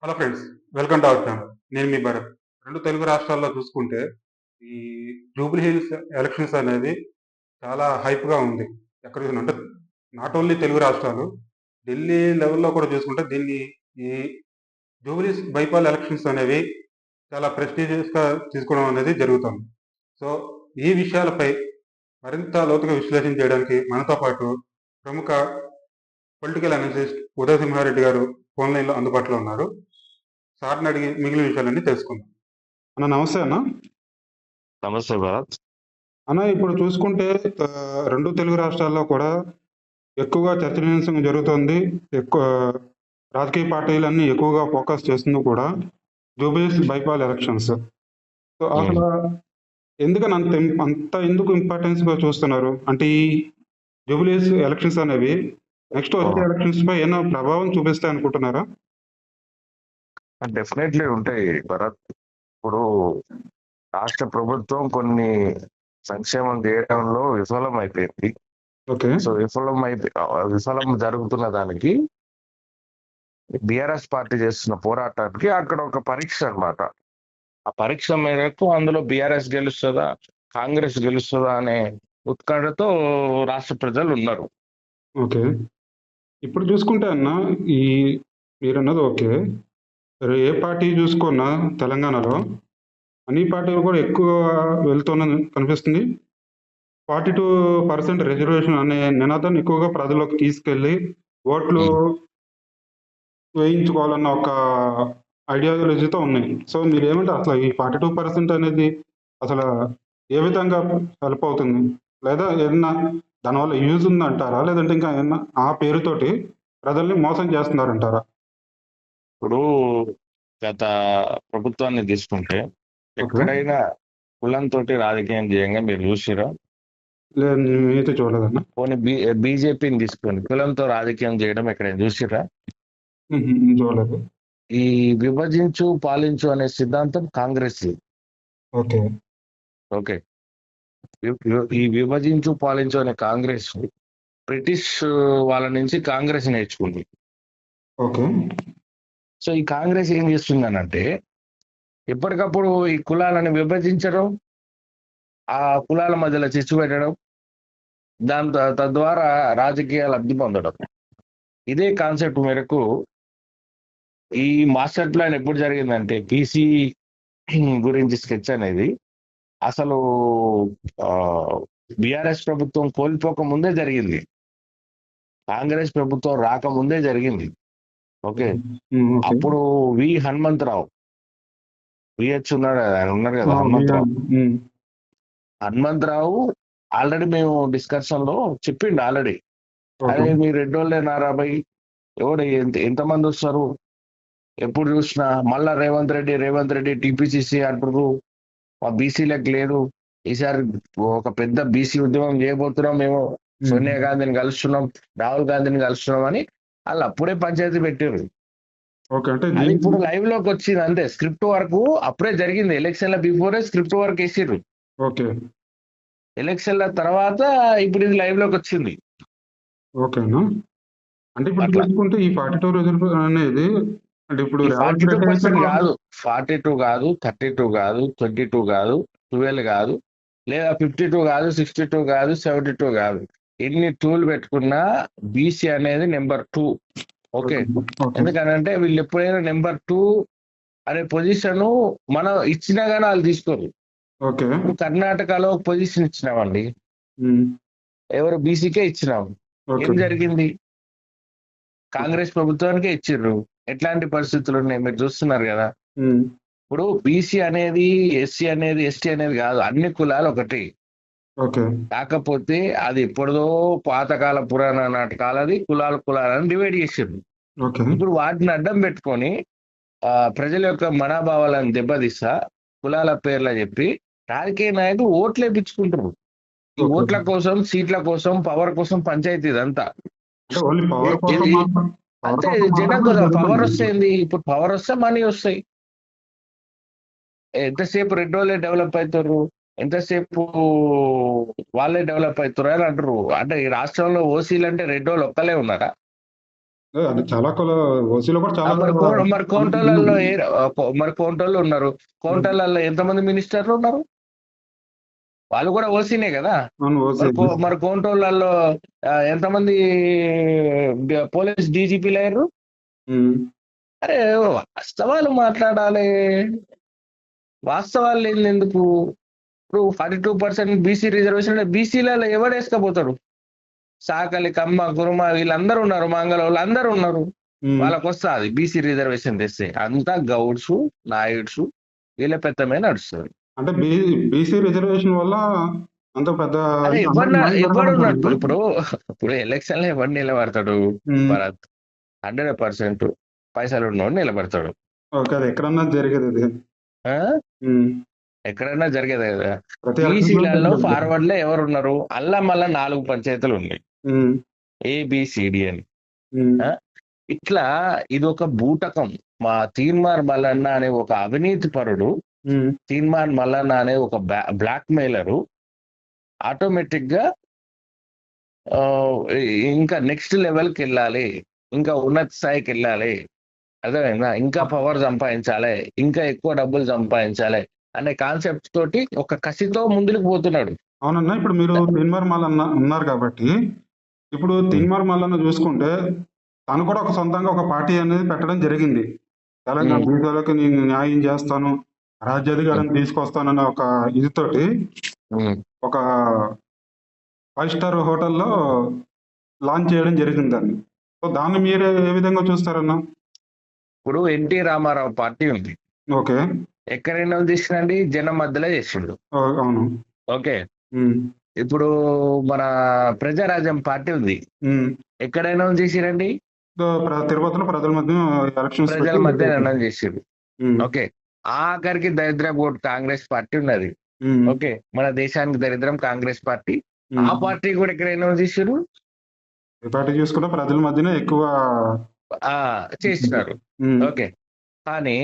Hello friends, welcome to our channel. నేను మీ భరత్. రెండు తెలుగు రాష్ట్రాల్లో చూసుకుంటే ఈ జూబ్లీ హిల్స్ ఎలక్షన్స్ అనేది చాలా హైప్గా ఉంది. ఎక్కడ చూసినా అంటే నాట్ ఓన్లీ తెలుగు రాష్ట్రాలు, ఢిల్లీ లెవెల్లో కూడా చూసుకుంటే దీన్ని ఈ జూబ్లీ బైపాల్ ఎలక్షన్స్ అనేవి చాలా ప్రెస్టీజియస్గా తీసుకోవడం అనేది జరుగుతుంది. సో ఈ విషయాలపై మరింత లోతుగా విశ్లేషణ చేయడానికి మనతో పాటు ప్రముఖ పొలిటికల్ అనలిస్ట్ ఉదయ్ సింహారెడ్డి గారు ఫోన్ లైన్లో అందుబాటులో ఉన్నారు. సార్ని అడిగి మిగిలిన విషయాలన్నీ తెలుసుకుందాం. అన్న నమస్తే అన్న. నమస్తే భరత్. అన్న ఇప్పుడు చూసుకుంటే రెండు తెలుగు రాష్ట్రాల్లో కూడా ఎక్కువగా చర్చనీయాంశం జరుగుతుంది. ఎక్కువ రాజకీయ పార్టీలన్నీ ఎక్కువగా ఫోకస్ చేస్తుంది కూడా జూబ్లీస్ బైపాల్ ఎలక్షన్స్. సో అసలు ఎందుకని అంత ఎందుకు ఇంపార్టెన్స్ గా చూస్తున్నారు? అంటే ఈ జూబ్లీస్ ఎలక్షన్స్ అనేవి నెక్స్ట్ వచ్చే ఎలక్షన్స్ పై ఏమైనా ప్రభావం చూపిస్తాయి అనుకుంటున్నారా? డెఫినెట్లీ ఉంటాయి భరత్. ఇప్పుడు రాష్ట్ర ప్రభుత్వం కొన్ని సంక్షేమం చేయడంలో విఫలం అయిపోయింది. సో విఫలం జరుగుతున్న దానికి బిఆర్ఎస్ పార్టీ చేస్తున్న పోరాటానికి అక్కడ ఒక పరీక్ష అన్నమాట. ఆ పరీక్ష మేరకు అందులో బిఆర్ఎస్ గెలుస్తుందా, కాంగ్రెస్ గెలుస్తుందా అనే ఉత్కంఠతో రాష్ట్ర ప్రజలు ఉన్నారు. ఓకే, ఇప్పుడు చూసుకుంటే అన్న ఈ మీరన్నది ఓకే, ఏ పార్టీ చూసుకున్నా తెలంగాణలో అన్ని పార్టీలు కూడా ఎక్కువ వెళ్తున్న కనిపిస్తుంది. 42% రిజర్వేషన్ అనే నినాదాన్ని ఎక్కువగా ప్రజల్లోకి తీసుకెళ్లి ఓట్లు వేయించుకోవాలన్న ఒక ఐడియాలజీతో ఉన్నాయి. సో మీరు ఏమంటారు అసలు ఈ 42% అనేది అసలు ఏ విధంగా హెల్ప్ అవుతుంది? లేదా ఏదన్నా దానివల్ల యూజ్ ఉందంటారా, లేదంటే ఇంకా ఏమన్నా ఆ పేరుతోటి ప్రజల్ని మోసం చేస్తున్నారంటారా? ఇప్పుడు గత ప్రభుత్వాన్ని తీసుకుంటే ఎక్కడైనా కులంతో రాజకీయం చేయంగా మీరు చూసిరా? లేదు, నేనైతే చూడలేదన్న. పోనీ బీజేపీని తీసుకోండి, కులంతో రాజకీయం చేయడం ఎక్కడైనా చూసిరా? చూడలేదు. ఈ విభజించు పాలించు అనే సిద్ధాంతం కాంగ్రెస్. ఓకే ఓకే, ఈ విభజించు పాలించు అనే కాంగ్రెస్ బ్రిటిష్ వాళ్ళ నుంచి కాంగ్రెస్ నేర్చుకుంది. ఓకే, సో ఈ కాంగ్రెస్ ఏం చేస్తుందనంటే ఎప్పటికప్పుడు ఈ కులాలను విభజించడం, ఆ కులాల మధ్యలో చిచ్చు పెట్టడం, దాని తద్వారా రాజకీయ లబ్ధి పొందడం. ఇదే కాన్సెప్ట్ మేరకు ఈ మాస్టర్ ప్లాన్ ఎప్పుడు జరిగిందంటే బీసీ గురించి స్కెచ్ అనేది అసలు బిఆర్ఎస్ ప్రభుత్వం కోల్పోక ముందే జరిగింది, కాంగ్రెస్ ప్రభుత్వం రాకముందే జరిగింది. ఓకే, అప్పుడు వి హనుమంతరావు విహెచ్ ఉన్నాడు, ఆయన ఉన్నారు కదా హనుమంతరావు ఆల్రెడీ మేము డిస్కషన్ లో చెప్పిండు ఆల్రెడీ. అదే మీ రెడ్డోళ్ళే నారాబాయి ఎవడు ఎంతమంది వస్తారు ఎప్పుడు చూసినా, మళ్ళా రేవంత్ రెడ్డి టీపీసీసీ అంటారు, మా బీసీలకు లేదు, ఈసారి ఒక పెద్ద బీసీ ఉద్యమం చేయబోతున్నాం, మేము సోనియా గాంధీని కలుస్తున్నాం, రాహుల్ గాంధీని కలుస్తున్నాం అని వాళ్ళు అప్పుడే పంచాయతీ పెట్టారు. అది ఇప్పుడు లైవ్ లోకి వచ్చింది అంతే. స్క్రిప్ట్ వరకు అప్పుడే జరిగింది, ఎలక్షన్ల బిఫోరే స్క్రిప్ట్ వర్క్ వేసిర్రు. ఎలక్షన్ల తర్వాత ఇప్పుడు ఇది లైవ్ లోకి వచ్చింది. ఓకేనా, అంటే ఇప్పుడు చూసుకుంటే ఈ 42 రిజర్వేషన్ అనేది అంటే ఇప్పుడు 42% కాదు, 42 కాదు, 32 కాదు, 22 కాదు, 12 కాదు, లేదా 52 కాదు, 62 కాదు, 72 కాదు, ఎన్ని టూలు పెట్టుకున్నా బీసీ అనేది నెంబర్ 2. ఓకే, ఎందుకనంటే వీళ్ళు ఎప్పుడైనా నెంబర్ 2 అనే పొజిషన్ మనం ఇచ్చినా కానీ వాళ్ళు తీసుకోరు. కర్ణాటకలో ఒక పొజిషన్ ఇచ్చినామండి, ఎవరు బీసీకే ఇచ్చినాము. ఏం జరిగింది? కాంగ్రెస్ ప్రభుత్వానికే ఇచ్చిర్రు. ఎట్లాంటి పరిస్థితులు ఉన్నాయి మీరు చూస్తున్నారు కదా. ఇప్పుడు బీసీ అనేది, ఎస్సీ అనేది, ఎస్టీ అనేది కాదు, అన్ని కులాలు ఒకటి. కాకపోతే అది ఎప్పుడుదో పాతకాల పురాణ నాటకాలది కులాలని డివైడ్ చేసిర్రు. ఇప్పుడు వాటిని అడ్డం పెట్టుకొని ప్రజల యొక్క మనోభావాలను దెబ్బతీస్తా కులాల పేర్ల చెప్పి రాజకీయ నాయకులు ఓట్లు వేయించుకుంటారు. ఈ ఓట్ల కోసం, సీట్ల కోసం, పవర్ కోసం పంచాయతీ ఇదంతా. అంతే, జనం కదా పవర్ వస్తాయింది. ఇప్పుడు పవర్ వస్తే మనీ వస్తాయి. ఎంతసేపు రెడ్డోళ్ళే డెవలప్ అవుతారు, ఎంతసేపు వాళ్ళే డెవలప్ అవుతారు అని అంటారు. అంటే ఈ రాష్ట్రంలో ఓసీలు అంటే రెడ్డోళ్ళు ఒక్కలే ఉన్నారా? అది చాలా ఓసీలో కూడా చాలా మరి కమ్యూనిటీలు కోంటలలో ఉన్నాయి. మరి కోంటోళ్ళు ఉన్నారు. ఉమ్, కోంటలలో ఎంతమంది మినిస్టర్లు ఉన్నారు? వాళ్ళు కూడా ఓసీనే కదా. అవును ఓసీ. మరి కోంటోళ్ళల్లో ఎంతమంది పోలీస్ డీజీపీలు అయ్యారు? ఉమ్, అరే వాస్తవాలు మాట్లాడాలి. వాస్తవాలు లేని ఎందుకు? ఇప్పుడు 42% బీసీ రిజర్వేషన్, బీసీలలో ఎవడు వేసుకపోతాడు? సాకలి, కమ్మ, కురుమ వీళ్ళందరూ ఉన్నారు, మంగళ వాళ్ళు అందరూ ఉన్నారు. ఉమ్. వాళ్ళకి వస్తుంది బీసీ రిజర్వేషన్ తెస్తే. అంతా గౌడ్స్, నాయుడ్స్ వీళ్ళ పెత్తమే నడుస్తుంది. అంటే బీసీ రిజర్వేషన్ వల్ల అంత పెద్ద అదే అందరికి న్యాయం ఎవడు జరగాలంటారు. ఇప్పుడు ఎలక్షన్ లో ఎవడు నిలబడతాడు? భరత్ 100% పైసలు ఉన్నోడు నిలబడతాడు. ఓకే, అది ఎక్కడన్నా జరిగేది అది. ఆ? ఉమ్, ఎక్కడైనా జరిగేది కదా. ప్రతి ఎలక్షన్స్ లో బీసీలలో జరిగేది. ఫార్వర్డ్ లో ఎవరు ఉన్నారు? అల్లా మళ్ళా 4 పంచాయతీలు ఉన్నాయి, ఉమ్, ఏబిసిడి అని. ఉమ్, ఆ? ఇట్లా ఇది ఒక బూటకం. మా తీన్మార్ మల్లన్న అనే ఒక అవినీతి పరుడు, ఉమ్, తీన్మార్ మల్లన్న అనే ఒక బ్లాక్ మెయిలరు ఆటోమేటిక్ గా ఆ, ఇంకా నెక్స్ట్ లెవెల్కి వెళ్ళాలి, ఇంకా ఉన్నత స్థాయికి వెళ్ళాలి, అర్థమైందా? ఇంకా పవర్ సంపాదించాలి, ఇంకా ఎక్కువ డబ్బులు సంపాదించాలి అనే కాన్సెప్ట్ తోటి ఒక కసితో ముందుకు పోతున్నాడు. అవునన్నా. ఇప్పుడు మీరు తీన్మార్ మల్లన్న ఉన్నారు కాబట్టి, ఇప్పుడు తీన్మార్ మల్లన్న చూసుకుంటే తను కూడా ఒక సొంతంగా ఒక పార్టీ అనేది పెట్టడం జరిగింది. తెలంగాణ ఉమ్, బీసీలకు నేను న్యాయం చేస్తాను, రాజ్యాధికారం తీసుకొస్తానన్న ఒక ఇదితోటి ఉమ్. ఒక 5 స్టార్ హోటల్లో లాంచ్ చేయడం జరిగింది దాన్ని. సో దాన్ని మీరు ఏ విధంగా చూస్తారన్నా? ఇప్పుడు ఎన్టీ రామారావు పార్టీ ఉంది. ఓకే. ఎక్కడైనా తీసినండి, జనం మధ్యలో చేసిండు. అవును. ఓకే. ఉమ్, ఇప్పుడు మన ప్రజారాజ్యం పార్టీ ఉంది. ఉమ్. ఎక్కడైనా చేసిరండి, సో తిరుపతిలో ప్రజల మధ్య ఎలక్షన్స్ ప్రజల పెట్టి మధ్య నిర్ణయం చేసిరు. ఉమ్, ఓకే. ఆఖరికి దరిద్ర ఓటు కాంగ్రెస్ పార్టీ ఉన్నది. ఉమ్, ఓకే. మన దేశానికి దరిద్రం కాంగ్రెస్ పార్టీ. ఆ ఉమ్. పార్టీ కూడా ఎక్కడైనా చేసిరు, ఈ పార్టీ చూసుకుంటే ప్రజల మధ్యనే ఎక్కువ. ఆ చేసినారు. ఉమ్, ఓకే. కానీ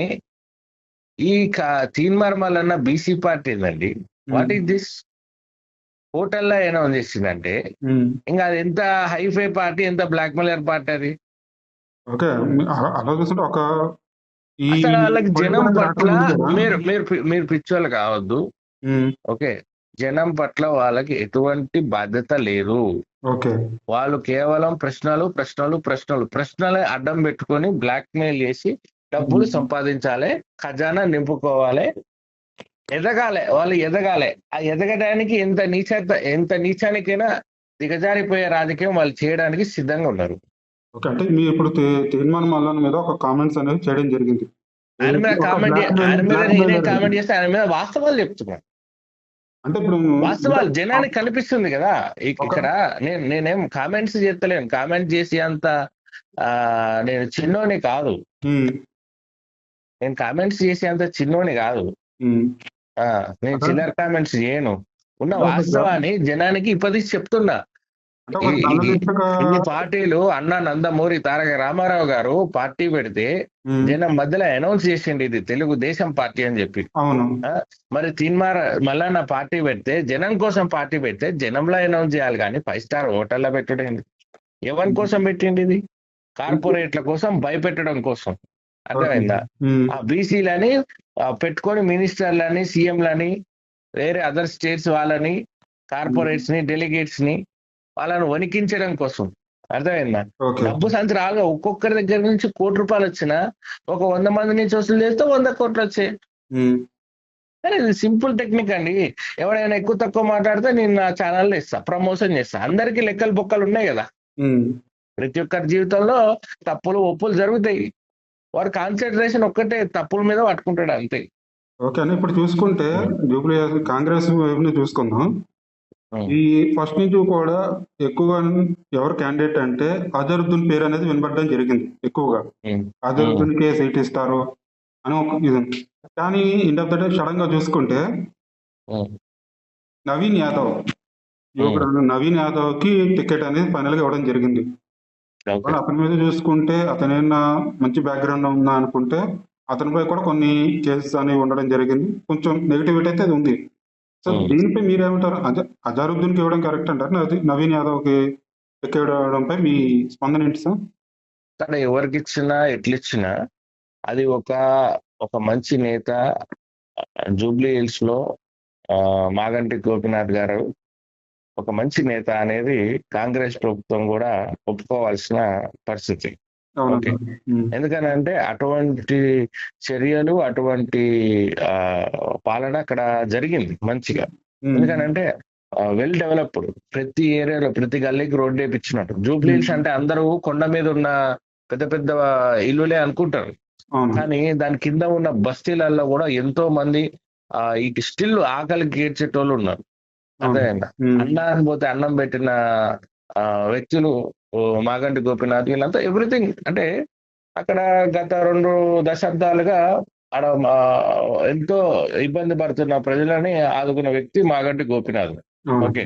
ఈ తీన్మార్ మల్లన్న బీసీ పార్టీ ఏందండి? What is this? హోటల్లో అనౌన్స్ చేసిందంటే ఉమ్. ఇంకా అది ఎంత హైఫై పార్టీ, ఎంత బ్లాక్ మెయిలర్ పార్టీ అది. ఓకే. అలా చూస్తుంటే ఒక ఈ అసలు వాళ్ళకి పొడుగు జనం అనేది పట్ల రాకముందు కదా. మీరు మీరు మీరు పిచ్చోళ్ళు కావద్దు. ఉమ్, ఓకే. జనం పట్ల వాళ్ళకి ఎటువంటి బాధ్యత లేదు. ఓకే. వాళ్ళు కేవలం ప్రశ్నలు ప్రశ్నలు ప్రశ్నలు ప్రశ్నలే అడ్డం పెట్టుకొని బ్లాక్ మెయిల్ చేసి డబ్బులు సంపాదించాలి, ఖజానా నింపుకోవాలి, ఎదగాలి. వాళ్ళు ఎదగాలి. ఆ ఎదగడానికి ఎంత నీచానికైనా దిగజారిపోయే రాజకీయం వాళ్ళు చేయడానికి సిద్ధంగా ఉన్నారు. ఓకే. అంటే మీరు ఇప్పుడు తీర్మానం మల్లన్న మీద ఒక కామెంట్స్ అనేది చేయడం జరిగింది. ఆయన మీద ఒక ఆయన మీద బ్లాక్ నేనే మెయిలర్. కామెంట్ చేస్తే ఆయన మీద వాస్తవాలు చెప్తున్నాను. అంటే ఇప్పుడు వాస్తవాలు జనానికి కనిపిస్తుంది కదా. ఒక ఇక్కడ నేనేం కామెంట్స్ చేస్తలేను. కామెంట్ చేసి అంత ఆ నేను చిన్నోని కాదు. ఉమ్, నేను కామెంట్స్ చేసి అంత చిన్నోని కాదు. ఉమ్. నేను అంటే చిల్లర కామెంట్స్ చేయను. ఉన్న అంటే వాస్తవాన్ని జనానికి ఇప్పటికి చెప్తున్నా. ఒక జర్నలిస్ట్ గా. ఇన్ని పార్టీలు అన్న నందమూరి తారక రామారావు గారు పార్టీ పెడితే ఉమ్, జనం మధ్యలో అనౌన్స్ చేసిండు ఇది తెలుగుదేశం పార్టీ అని చెప్పి. అవును. మరి తీన్మార్ మల్లన్న పార్టీ పెడితే, జనం కోసం పార్టీ పెడితే జనంలో అనౌన్స్ చేయాలి కానీ 5 స్టార్ హోటల్లో పెట్టడం ఎవరి కోసం పెట్టింది? ఇది కార్పొరేట్ల కోసం, భయపెట్టడం కోసం. అర్థమైందా? ఉమ్, ఆ బీసీలని పెట్టుకొని మినిస్టర్లని, సీఎంలని, వేరే అదర్ స్టేట్స్ వాళ్ళని, కార్పొరేట్స్ ని, డెలిగేట్స్ ని వాళ్ళని వణికించడం కోసం. అర్థమైందా? ఓకే. డబ్బు సంచురాలుగా ఒక్కొక్కరి దగ్గర నుంచి ₹1 వచ్చినా ఒక 100 మంది నుంచి వసూలు చేస్తే 100 కోట్లు వచ్చాయి. ఉమ్, కానీ ఇది సింపుల్ టెక్నిక్ అండి. ఎవడైనా ఎక్కువ తక్కువ మాట్లాడితే నేను నా ఛానల్లో ఇస్తా, ప్రమోషన్ చేస్తా. అందరికీ లెక్కలు బొక్కలు ఉన్నాయి కదా. ఉమ్. ప్రతి ఒక్కరి జీవితంలో తప్పులు ఒప్పులు జరుగుతాయి. వాడు కాన్సన్ట్రేషన్ ఒక్కటే తప్పుల మీద పట్టుకుంటాడు అంతే. ఓకే అని ఇప్పుడు చూసుకుంటే జూబ్లీ కాంగ్రెస్ వైపుని చూసుకుందాం. ఈ ఫస్ట్ నుంచి కూడా ఎక్కువగా ఎవరు క్యాండిడేట్ అంటే అజరుద్దీన్ పేరు అనేది వినబడడం జరిగింది ఎక్కువగా. అజరుద్దీన్కే సీట్ ఇస్తారు అని ఒక ఇది ఉంది. కానీ ఇండ్ ఆఫ్ ద డే సడన్ గా చూసుకుంటే నవీన్ యాదవ్, యువకుడు నవీన్ యాదవ్ కి టికెట్ అనేది ఫైనల్ గా ఇవ్వడం జరిగింది. అతని మీద చూసుకుంటే అతనైనా మంచి బ్యాక్గ్రౌండ్ ఉందా అనుకుంటే అతనిపై కూడా కొన్ని కేసెస్ అనేవి ఉండడం జరిగింది. కొంచెం నెగిటివిటీ అయితే అది ఉంది. సో దీనిపై మీరేమంటారు? అజారుద్దీన్కి ఇవ్వడం కరెక్ట్ అంటారు, నవీన్ యాదవ్ కి ఇవ్వడంపై మీ స్పందన ఏంటి సార్? అక్కడ ఎవరికి ఇచ్చినా ఎట్లిచ్చినా అది ఒక ఒక మంచి నేత జూబ్లీ హిల్స్ లో మాగంటి గోపీనాథ్ గారు ఒక మంచి నేత అనేది కాంగ్రెస్ ప్రభుత్వం కూడా ఒప్పుకోవాల్సిన పరిస్థితి. ఓకే, అవునండి. ఎందుకనంటే అటువంటి చర్యలు అటువంటి ఆ, పాలన అక్కడ జరిగింది మంచిగా. ఎందుకనంటే వెల్ డెవలప్డ్, ప్రతి ఏరియాలో ప్రతి గల్లీకి రోడ్డు వేయించినట్టు. జూబ్లీ హిల్స్ అంటే అందరూ కొండ మీద ఉన్న పెద్ద పెద్ద ఇల్లులే అనుకుంటారు, అవును. కానీ దాని కింద ఉన్న బస్తీలలో కూడా ఎంతో మంది ఈ స్టిల్ ఆకలికి ఏడ్చేటోళ్ళు ఉన్నారు. అవును. అర్థమైందా? అన్నాన్ని పోతే అన్నం పెట్టిన ఆ, వ్యక్తులు మాగంటి గోపీనాథ్ వీళ్ళంతా ఎవ్రీథింగ్. అంటే అక్కడ గత 2 దశాబ్దాలుగా ఆడ ఎంతో ఇబ్బంది పడుతున్న ప్రజలని ఆదుకున్న వ్యక్తి మాగంటి గోపీనాథ్. అవును. ఓకే,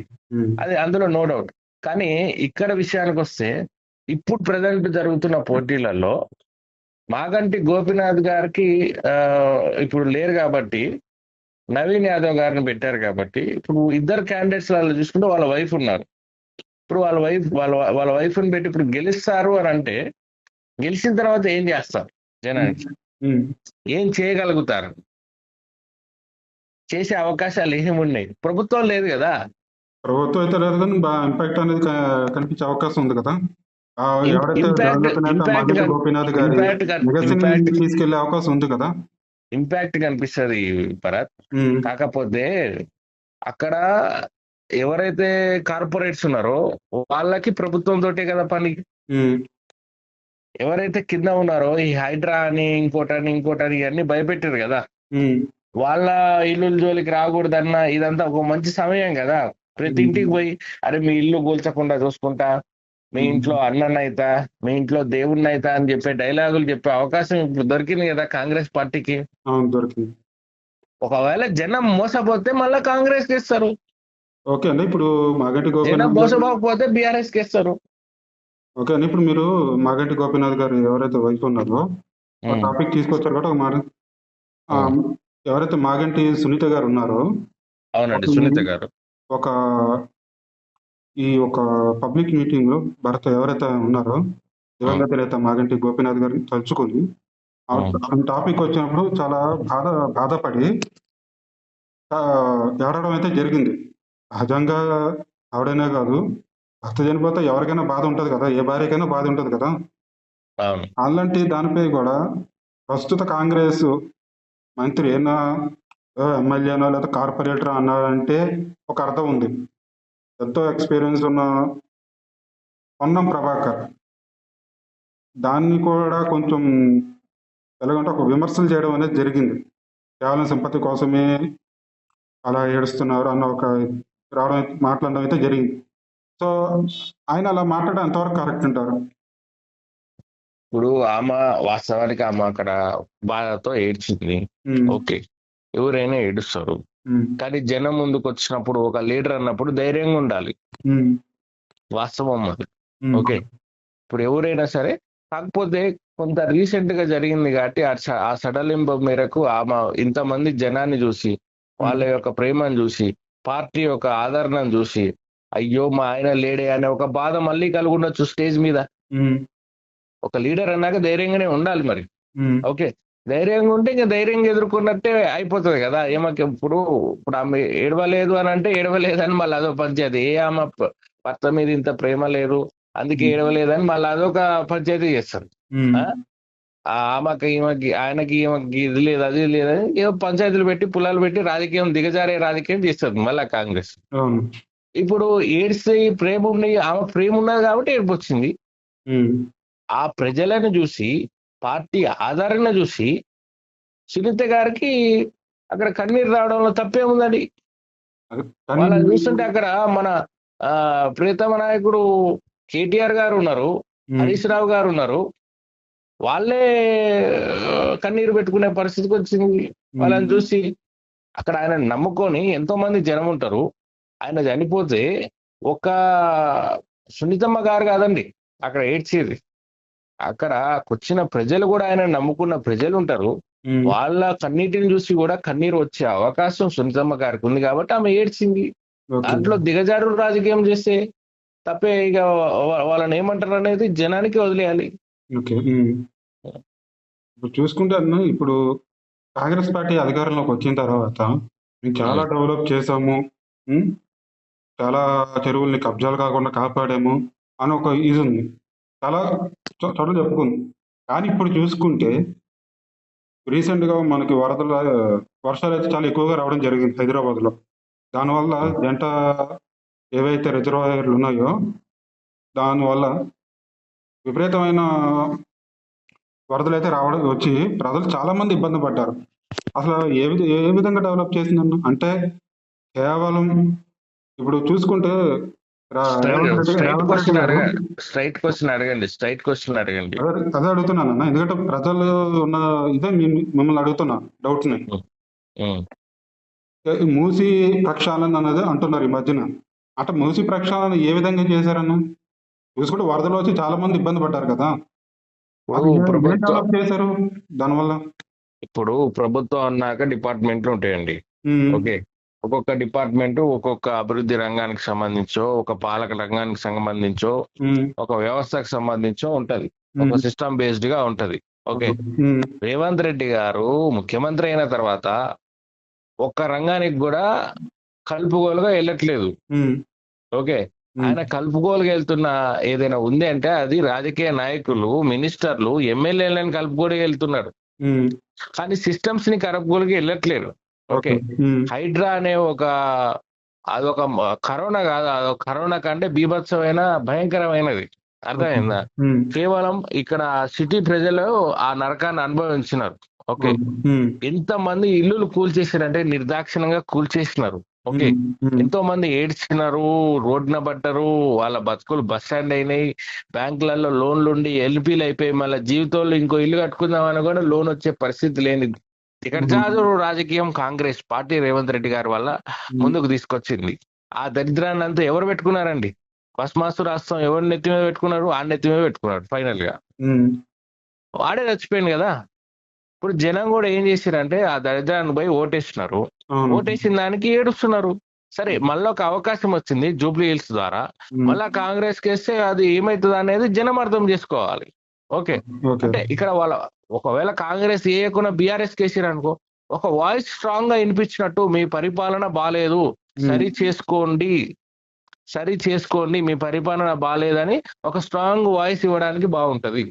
అది అందులో నో డౌట్. కానీ ఇక్కడ విషయానికి వస్తే ఇప్పుడు ప్రజెంట్ జరుగుతున్న పోటీలలో మాగంటి గోపీనాథ్ గారికి ఆ, ఇప్పుడు లేరు కాబట్టి నవీన్ యాదవ్ గారిని పెట్టారు కాబట్టి ఇప్పుడు ఇద్దరు క్యాండిడేట్స్ వాళ్ళు చూసుకుంటే వాళ్ళ వైఫ్ ఉన్నారు. ఇప్పుడు వాళ్ళ వైఫ్ ని పెట్టి ఇప్పుడు గెలుస్తారు అని అంటే గెలిచిన తర్వాత ఏం చేస్తారు? జనానికి ఏం చేయగలుగుతారు? చేసే అవకాశాలు ఏమున్నాయి? ప్రభుత్వం లేదు కదా. ప్రభుత్వం అయితే లేదు కానీ బాగా ఇంపాక్ట్ అనేది కనిపించే అవకాశం ఉంది కదా. ఎవరైతే ఇంపాక్ట్ దివంగత నేత ఇంపాక్ట్ మాగంటి గోపీనాథ్ గారి ఇంపాక్ట్ లెగసీని ఇంపాక్ట్ తీసుకెళ్లే అవకాశం ఉంది కదా. ఇంపాక్ట్ కనిపిస్తుంది భరత్. కాకపోతే అక్కడ ఎవరైతే కార్పొరేట్స్ ఉన్నారో వాళ్ళకి ప్రభుత్వం తోటే కదా పని. ఎవరైతే కింద ఉన్నారో ఈ హైడ్రా అని ఇంకోటని ఇవన్నీ భయపెట్టారు కదా. వాళ్ళ ఇల్లు జోలికి రాకూడదన్న ఇదంతా ఒక మంచి సమయం కదా. ప్రతి ఇంటికి పోయి అరే మీ ఇల్లు కూల్చకుండా చూసుకుంటా, మీ ఇంట్లో అన్ననైతా, మీ ఇంట్లో దేవుణ్ణైతా అని చెప్పే డైలాగులు చెప్పే అవకాశం ఇప్పుడు దొరికింది కదా కాంగ్రెస్ పార్టీకి. దొరికింది. ఒకవేళ జనం మోసపోతే మళ్ళా కాంగ్రెస్ కి ఇస్తారు. ఓకే అండి, ఇప్పుడు మాగంటి జనం గోపీనాథ్ మోసపోకపోతే బీఆర్ఎస్ కి ఇస్తారు. ఓకే అండి, ఇప్పుడు మీరు మాగంటి గోపీనాథ్ గారు ఎవరైతే వైఫ్ ఉన్నారో ఆ టాపిక్ తీసుకొచ్చారు కాబట్టి ఒక మాట. ఎవరైతే మాగంటి సునీత గారు ఉన్నారో, అవునండి, సునీత గారు ఒక ఒక పబ్లిక్ మీటింగ్ లో భర్త ఎవరైతే ఉన్నారో దివంగత నేత మాగంటి గోపీనాథ్ గారిని తలుచుకొని ఆ టాపిక్ వచ్చినప్పుడు చాలా బాధపడి ఏడవడం అయితే జరిగింది. సహజంగా ఆవిడైనా కాదు, భర్త చనిపోతే ఎవరికైనా బాధ ఉంటది కదా, ఏ భార్యకైనా బాధ ఉంటది కదా. అలాంటి దానిపై కూడా ప్రస్తుత కాంగ్రెస్ మంత్రి ఏనా ఎమ్మెల్యేనో లేదా కార్పొరేటర్ అన్నారంటే ఒక అర్థం ఉంది. ఎంతో ఎక్స్పీరియన్స్ ఉన్న పొన్నం ప్రభాకర్ దాన్ని కూడా కొంచెం ఎలాగంటే ఒక విమర్శలు చేయడం అనేది జరిగింది. కేవలం సింపతి కోసమే అలా ఏడుస్తున్నారు అన్న ఒక మాట్లాడడం అయితే జరిగింది. సో ఆయన అలా మాట్లాడడం ఎంతవరకు కరెక్ట్ అంటారు? ఇప్పుడు ఆమె వాస్తవానికి ఆమె అక్కడ బాధతో ఏడ్చింది. ఓకే, ఎవరైనా ఏడుస్తారు, కానీ జనం ముందుకు వచ్చినప్పుడు ఒక లీడర్ అన్నప్పుడు ధైర్యంగా ఉండాలి. వాస్తవం అది. ఓకే, ఇప్పుడు ఎవరైనా సరే. కాకపోతే కొంత రీసెంట్ గా జరిగింది కాబట్టి ఆ సడలింపు మేరకు ఆమె ఇంతమంది జనాన్ని చూసి, వాళ్ళ యొక్క ప్రేమను చూసి, పార్టీ యొక్క ఆదరణను చూసి, అయ్యో మా ఆయన లేడే అనే ఒక బాధ మళ్ళీ కలుగుండొచ్చు స్టేజ్ మీద. ఒక లీడర్ అన్నాక ధైర్యంగానే ఉండాలి మరి. ఓకే, ధైర్యంగా ఉంటే ఇంకా ధైర్యంగా ఎదుర్కొన్నట్టే అయిపోతుంది కదా. ఇప్పుడు ఆమె ఏడవలేదు అని అంటే ఏడవలేదని మళ్ళీ అదొక పంచాయతీ. ఆమె భర్త మీద ఇంత ప్రేమ లేదు అందుకే ఏడవలేదని మళ్ళీ అదొక పంచాయతీ చేస్తారు. ఈమెకి ఆయనకి ఇది లేదు అది లేదని ఏదో పంచాయతీలు పెట్టి పుల్లాలు పెట్టి రాజకీయం దిగజారే రాజకీయం చేస్తుంది మళ్ళా కాంగ్రెస్. ఇప్పుడు ఏడ్స్ ప్రేమ ఉన్నాయి, ఆమె ప్రేమ ఉన్నది కాబట్టి ఏడుపు వచ్చింది. ఆ ప్రజలను చూసి, పార్టీ ఆదరణ చూసి సునీత గారికి అక్కడ కన్నీరు రావడంలో తప్పేముందండి? వాళ్ళని చూస్తుంటే అక్కడ మన ప్రియతమ నాయకుడు కేటీఆర్ గారు ఉన్నారు, హరీష్ రావు గారు ఉన్నారు, వాళ్ళే కన్నీరు పెట్టుకునే పరిస్థితికి వచ్చింది. వాళ్ళని చూసి అక్కడ ఆయన నమ్ముకొని ఎంతో మంది జనం ఉంటారు. ఆయన చనిపోతే ఒక సునీతమ్మ గారు కాదండి అక్కడ ఏడ్చేది. అక్కడ వచ్చిన ప్రజలు కూడా ఆయన నమ్ముకున్న ప్రజలు ఉంటారు. వాళ్ళ కన్నీటిని చూసి కూడా కన్నీరు వచ్చే అవకాశం సునీతమ్మ గారికి ఉంది కాబట్టి ఆమె ఏడ్చింది. దాంట్లో దిగజారు రాజకీయం చేస్తే తప్పే. ఇక వాళ్ళని ఏమంటారు అనేది జనానికి వదిలేయాలి. ఓకే. ఇప్పుడు చూసుకుంటే అన్న ఇప్పుడు కాంగ్రెస్ పార్టీ అధికారంలోకి వచ్చిన తర్వాత మేము చాలా ఉమ్, డెవలప్ చేశాము. హ్మ్. చాలా చెరువుల్ని కబ్జాలు కాకుండా కాపాడాము అని ఒక ఇది ఉంది. చాలా చోట్ల చెప్పుకుంది. కానీ ఇప్పుడు చూసుకుంటే రీసెంట్‌గా మనకి వర్షాలైతే చాలా ఎక్కువగా రావడం జరిగింది హైదరాబాద్‌లో. దానివల్ల ఉమ్. జంట ఏవైతే రిజర్వాయర్‌లు ఉన్నాయో దానివల్ల విపరీతమైన వరదలైతే వచ్చి ప్రజలు చాలా మంది ఇబ్బంది పడ్డారు. అసలు ఏ విధంగా డెవలప్ చేసిందన్న? అంటే కేవలం ఇప్పుడు చూసుకుంటే స్ట్రైట్ రేవంత్ రెడ్డి క్వశ్చన్ గారు అడగండి, స్ట్రైట్ క్వశ్చన్ అడగండి. అదే అడుగుతున్నానన్న. ఎందుకంటే ప్రజలు ఉన్న ఇదే మిమ్మల్ని అడుగుతున్నా డౌట్‌ని. ఉమ్, ఉమ్. మూసీ ప్రక్షాళన అనేది అంటున్నారు ఈ మధ్యన. అంటే మూసీ ప్రక్షాళన ఏ విధంగా చేశారన్న? చూసుకుంటే వరదలు వచ్చి చాలా మంది ఇబ్బంది పడ్డారు కదా! ఇప్పుడు అది ఏం ప్రభుత్వం డెవలప్ చేశారు దానివల్ల? ఇప్పుడు ప్రభుత్వం అన్నాక డిపార్ట్మెంట్లు ఉంటాయండి. హ్మ్. ఓకే. ఒక్కొక్క డిపార్ట్మెంట్ ఒక్కొక్క అభివృద్ధి రంగానికి సంబంధించో, ఒక పాలక రంగానికి సంబంధించో, హ్మ్. ఒక వ్యవస్థకు సంబంధించో ఉంటది. ఒక హ్మ్. సిస్టమ్ బేస్డ్ గా ఉంటది. ఓకే. హ్మ్. రేవంత్ రెడ్డి గారు ముఖ్యమంత్రి అయిన తర్వాత ఒక్క రంగానికి కూడా కలుపుగోలుగా వెళ్ళట్లేదు. హ్మ్. ఓకే. హ్మ్. ఆయన కలుపుగోలుగా వెళ్తున్న ఏదైనా ఉంది అంటే అది రాజకీయ నాయకులు, మినిస్టర్లు, ఎమ్మెల్యేలను కలుపుకోలుగా వెళ్తున్నారు. హ్మ్. కానీ సిస్టమ్స్ ని కలుపుగోలుగా వెళ్ళట్లేదు. ఓకే. ఓకే. హ్మ్. హైడ్రా అనే అదొక కరోనా కాదు, అదొక కరోనా కంటే బీభత్సమైన భయంకరమైనది. ఓకే. అర్థమైందా? హ్మ్. కేవలం ఇక్కడ సిటీ ప్రజలు ఆ నరకాన్ని అనుభవించినారు. ఓకే. అవును. హ్మ్. ఎంతమంది ఇల్లులు కూల్చేసారంటే నిర్దాక్షిణ్యంగా కూల్చేసినారు. ఓకే. హ్మ్. హ్మ్. ఎంతో మంది ఏడ్చినారు, రోడ్డున పడ్డారు, వాళ్ళ బతుకులు బస్ స్టాండ్ అయినాయి, బ్యాంకులలో లోన్లు ఉండి ఎల్పీలు అయిపోయి మళ్ళీ జీవితంలో ఇంకో ఇల్లు కట్టుకుందామని కూడా లోన్ వచ్చే పరిస్థితి లేనిది హ్మ్. దిగజారుడు రాజకీయం కాంగ్రెస్ పార్టీ రేవంత్ రెడ్డి గారి వల్ల హ్మ్. ముందుకు తీసుకొచ్చింది. ఆ దరిద్రాన్ని అంతా ఎవరు పెట్టుకున్నారండి? భస్మాసు రాష్ట్రం ఎవరి నెత్తి మీద పెట్టుకున్నారు? ఆ నెత్తి మీద పెట్టుకున్నాడు ఫైనల్ గా. హ్మ్. వాడే చచ్చిపోయింది కదా. ఇప్పుడు జనం కూడా ఏం చేశారంటే ఆ దరిద్రాన్ని పోయి ఓటేస్తున్నారు. అవును. ఓటేసిన దానికి ఏడుస్తున్నారు. సరే, మళ్ళీ ఒక అవకాశం వచ్చింది జూబ్లీ హిల్స్ ద్వారా. హ్మ్. మళ్ళా కాంగ్రెస్ కేస్తే అది ఏమవుతుంది అనేది జనం అర్థం చేసుకోవాలి. ఓకే. ఓకే. అంటే ఇక్కడ ఒకవేళ కాంగ్రెస్ వేయకుండా బీఆర్ఎస్ కేసారు అనుకో, ఒక వాయిస్ స్ట్రాంగ్ గా వినిపించినట్టు మీ పరిపాలన బాలేదు, హ్మ్. సరి చేసుకోండి, సరి చేసుకోండి, మీ పరిపాలన బాలేదని ఒక స్ట్రాంగ్ వాయిస్ ఇవ్వడానికి బాగుంటది.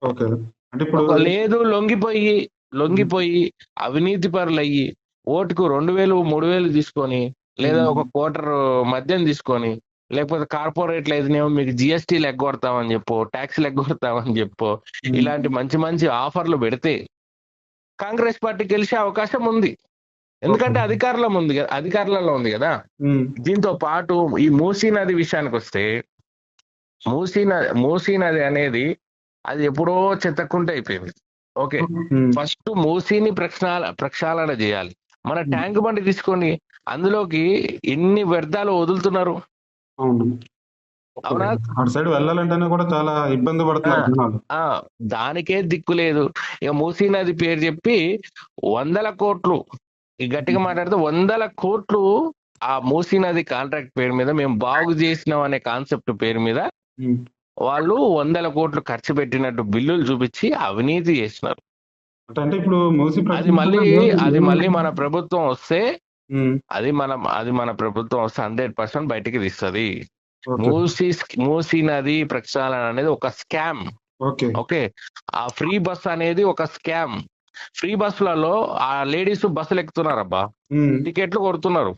ఓకే. అంటే ఇప్పుడు ఒక లేదు లొంగిపోయి హ్మ్. లొంగిపోయి అవినీతి పరులయ్యి ఓటుకు 2000 3000 తీసుకొని, లేదా హ్మ్. ఒక క్వార్టర్ మద్యం తీసుకొని, లేకపోతే కార్పొరేట్లు అయితేనేమో మీకు జిఎస్టీలు ఎగ్గొడతామని చెప్పు, ట్యాక్స్లు ఎగ్గొడతామని చెప్పు, హ్మ్. ఇలాంటి మంచి మంచి ఆఫర్లు పెడితే కాంగ్రెస్ పార్టీ గెలిచే అవకాశం ఉంది. ఓకే. ఎందుకంటే అధికారులలో ఉంది కదా. హ్మ్. దీంతో పాటు ఈ మూసీ నది విషయానికి వస్తే, మూసీ నది అనేది అది ఎప్పుడో చెత్తకుంట అయిపోయింది. ఓకే. హ్మ్. ఫస్ట్ మూసీని ప్రక్షాళన చేయాలి. మన హ్మ్. ట్యాంక్ బండి తీసుకోండి, అందులోకి ఎన్ని వ్యర్థాలు వదులుతున్నారు. అవును. ఓకే. అవునా? అటు సైడ్ వెళ్ళాలంటేనే కూడా చాలా ఇబ్బంది ఆ పడుతున్నారు జనాలు. ఆ దానికే దిక్కు లేదు. ఇక మూసీ నది పేరు చెప్పి 100 కోట్లు, ఈ గట్టిగా మాట్లాడితే 100 కోట్లు ఆ మూసీ నది కాంట్రాక్ట్ పేరు మీద మేము బాగు చేసినాం అనే కాన్సెప్ట్ పేరు మీద హ్మ్. వాళ్ళు 100 కోట్లు ఖర్చు పెట్టినట్టు బిల్లులు చూపించి అవినీతి చేసినారు. అంటే ఇప్పుడు మూసీ అది మళ్ళీ ప్రక్షాళన అది ఏం మళ్ళీ మన ప్రభుత్వం వస్తే హ్మ్. అది మన ప్రభుత్వం వస్తే 100% బయటికి తీస్తుంది. ఓకే. మూసీ మూసీ నది ప్రక్షాళన అనేది ఒక స్కామ్. ఓకే. ఓకే. ఆ ఫ్రీ బస్ అనేది ఒక స్కామ్. ఫ్రీ బస్సులలో ఆ లేడీస్ బస్సులు ఎక్కుతున్నారబ్బా, హ్మ్. టికెట్లు కొడుతున్నారు.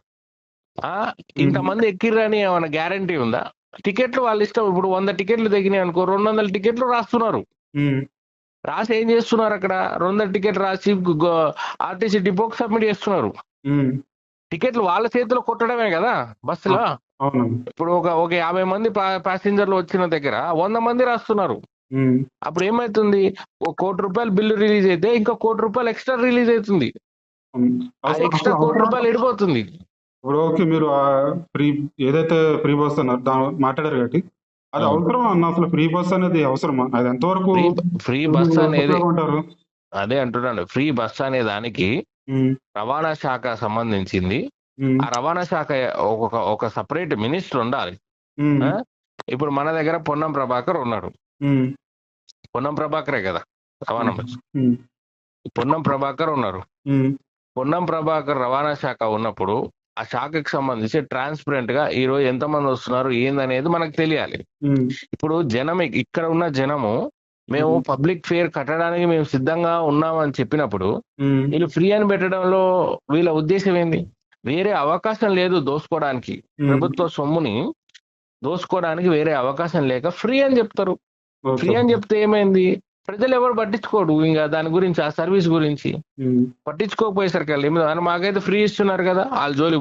ఆ హ్మ్. ఇంతమంది ఎక్కిర్రని ఏమైనా గ్యారంటీ ఉందా? టికెట్లు వాళ్ళ ఇష్టం. ఇప్పుడు 100 టికెట్లు దిగినాయి అనుకో, 200 టికెట్లు రాస్తున్నారు. హ్మ్. రాసి ఏం చేస్తున్నారు అక్కడ? 200 టికెట్ రాసి ఆర్టీసీ డిపోకి సబ్మిట్ చేస్తున్నారు. హ్మ్. టికెట్లు వాళ్ళ చేతిలో కొట్టడమే కదా ఆ! బస్సులో. అవునండి. ఇప్పుడు ఒక 50 మంది ప్యాసింజర్లు వచ్చిన దగ్గర 100 మంది రాస్తున్నారు. హ్మ్. అప్పుడు ఏమైతుంది? ఒక ₹1,00,00,000 బిల్లు రిలీజ్ అయితే ఇంకో ₹1,00,00,000 ఎక్స్ట్రా రిలీజ్ అవుతుంది. హ్మ్. ఆ ఎక్స్ట్రా అసలు అవసరం ₹1,00,00,000 ఎడిపోతుంది. ఇప్పుడు ఓకే. మీరు ఫ్రీ ఏదైతే ఫ్రీ బస్ అన్నారు మాట్లాడారు కాబట్టి, అది ఉం. అవసరమా అన్న అసలు ఫ్రీ బస్ అనేది అవసరమా? అది ఎంతవరకు ఫ్రీ ఫ్రీ బస్ అనేది, ఉపయోగం అంటారు? అదే అంటున్నాను, ఫ్రీ బస్ అనే దానికి హ్మ్. రవాణా శాఖ సంబంధించింది. హ్మ్. ఆ రవాణా శాఖ ఒక సపరేట్ మినిస్టర్ ఉండాలి. హ్మ్. ఆ? ఇప్పుడు మన దగ్గర పొన్నం ప్రభాకర్ ఉన్నాడు. హ్మ్. పొన్నం ప్రభాకరే కదా రవాణా మంత్రి. ఉమ్, పొన్నం ప్రభాకర్ ఉన్నారు. ఉమ్, పొన్నం ప్రభాకర్ రవాణా శాఖ ఉన్నప్పుడు ఆ శాఖకి సంబంధించి ట్రాన్స్పరెంట్ గా ఈ రోజు ఎంతమంది వస్తున్నారు ఏందనేది మనకు తెలియాలి. ఉమ్, ఇప్పుడు జనం ఇక్కడ ఉన్న జనము మేము పబ్లిక్ ఫేర్ కట్టడానికి మేము సిద్ధంగా ఉన్నామని చెప్పినప్పుడు ఉమ్, వీళ్ళు ఫ్రీ అని పెట్టడంలో వీళ్ళ ఉద్దేశం ఏంది? వేరే అవకాశం లేదు దోసుకోవడానికి. ప్రభుత్వ సొమ్ముని దోసుకోవడానికి వేరే అవకాశం లేక ఫ్రీ అని చెప్తారు. Free okay. అని చెప్తే ఏమైంది? ప్రజలు ఎవరు పట్టించుకోడు ఇంకా దాని గురించి, ఆ సర్వీస్ గురించి ఉమ్, పట్టించుకోకపోయేసరికి మాకైతే ఫ్రీ ఇస్తున్నారు కదా వాళ్ళ జోలి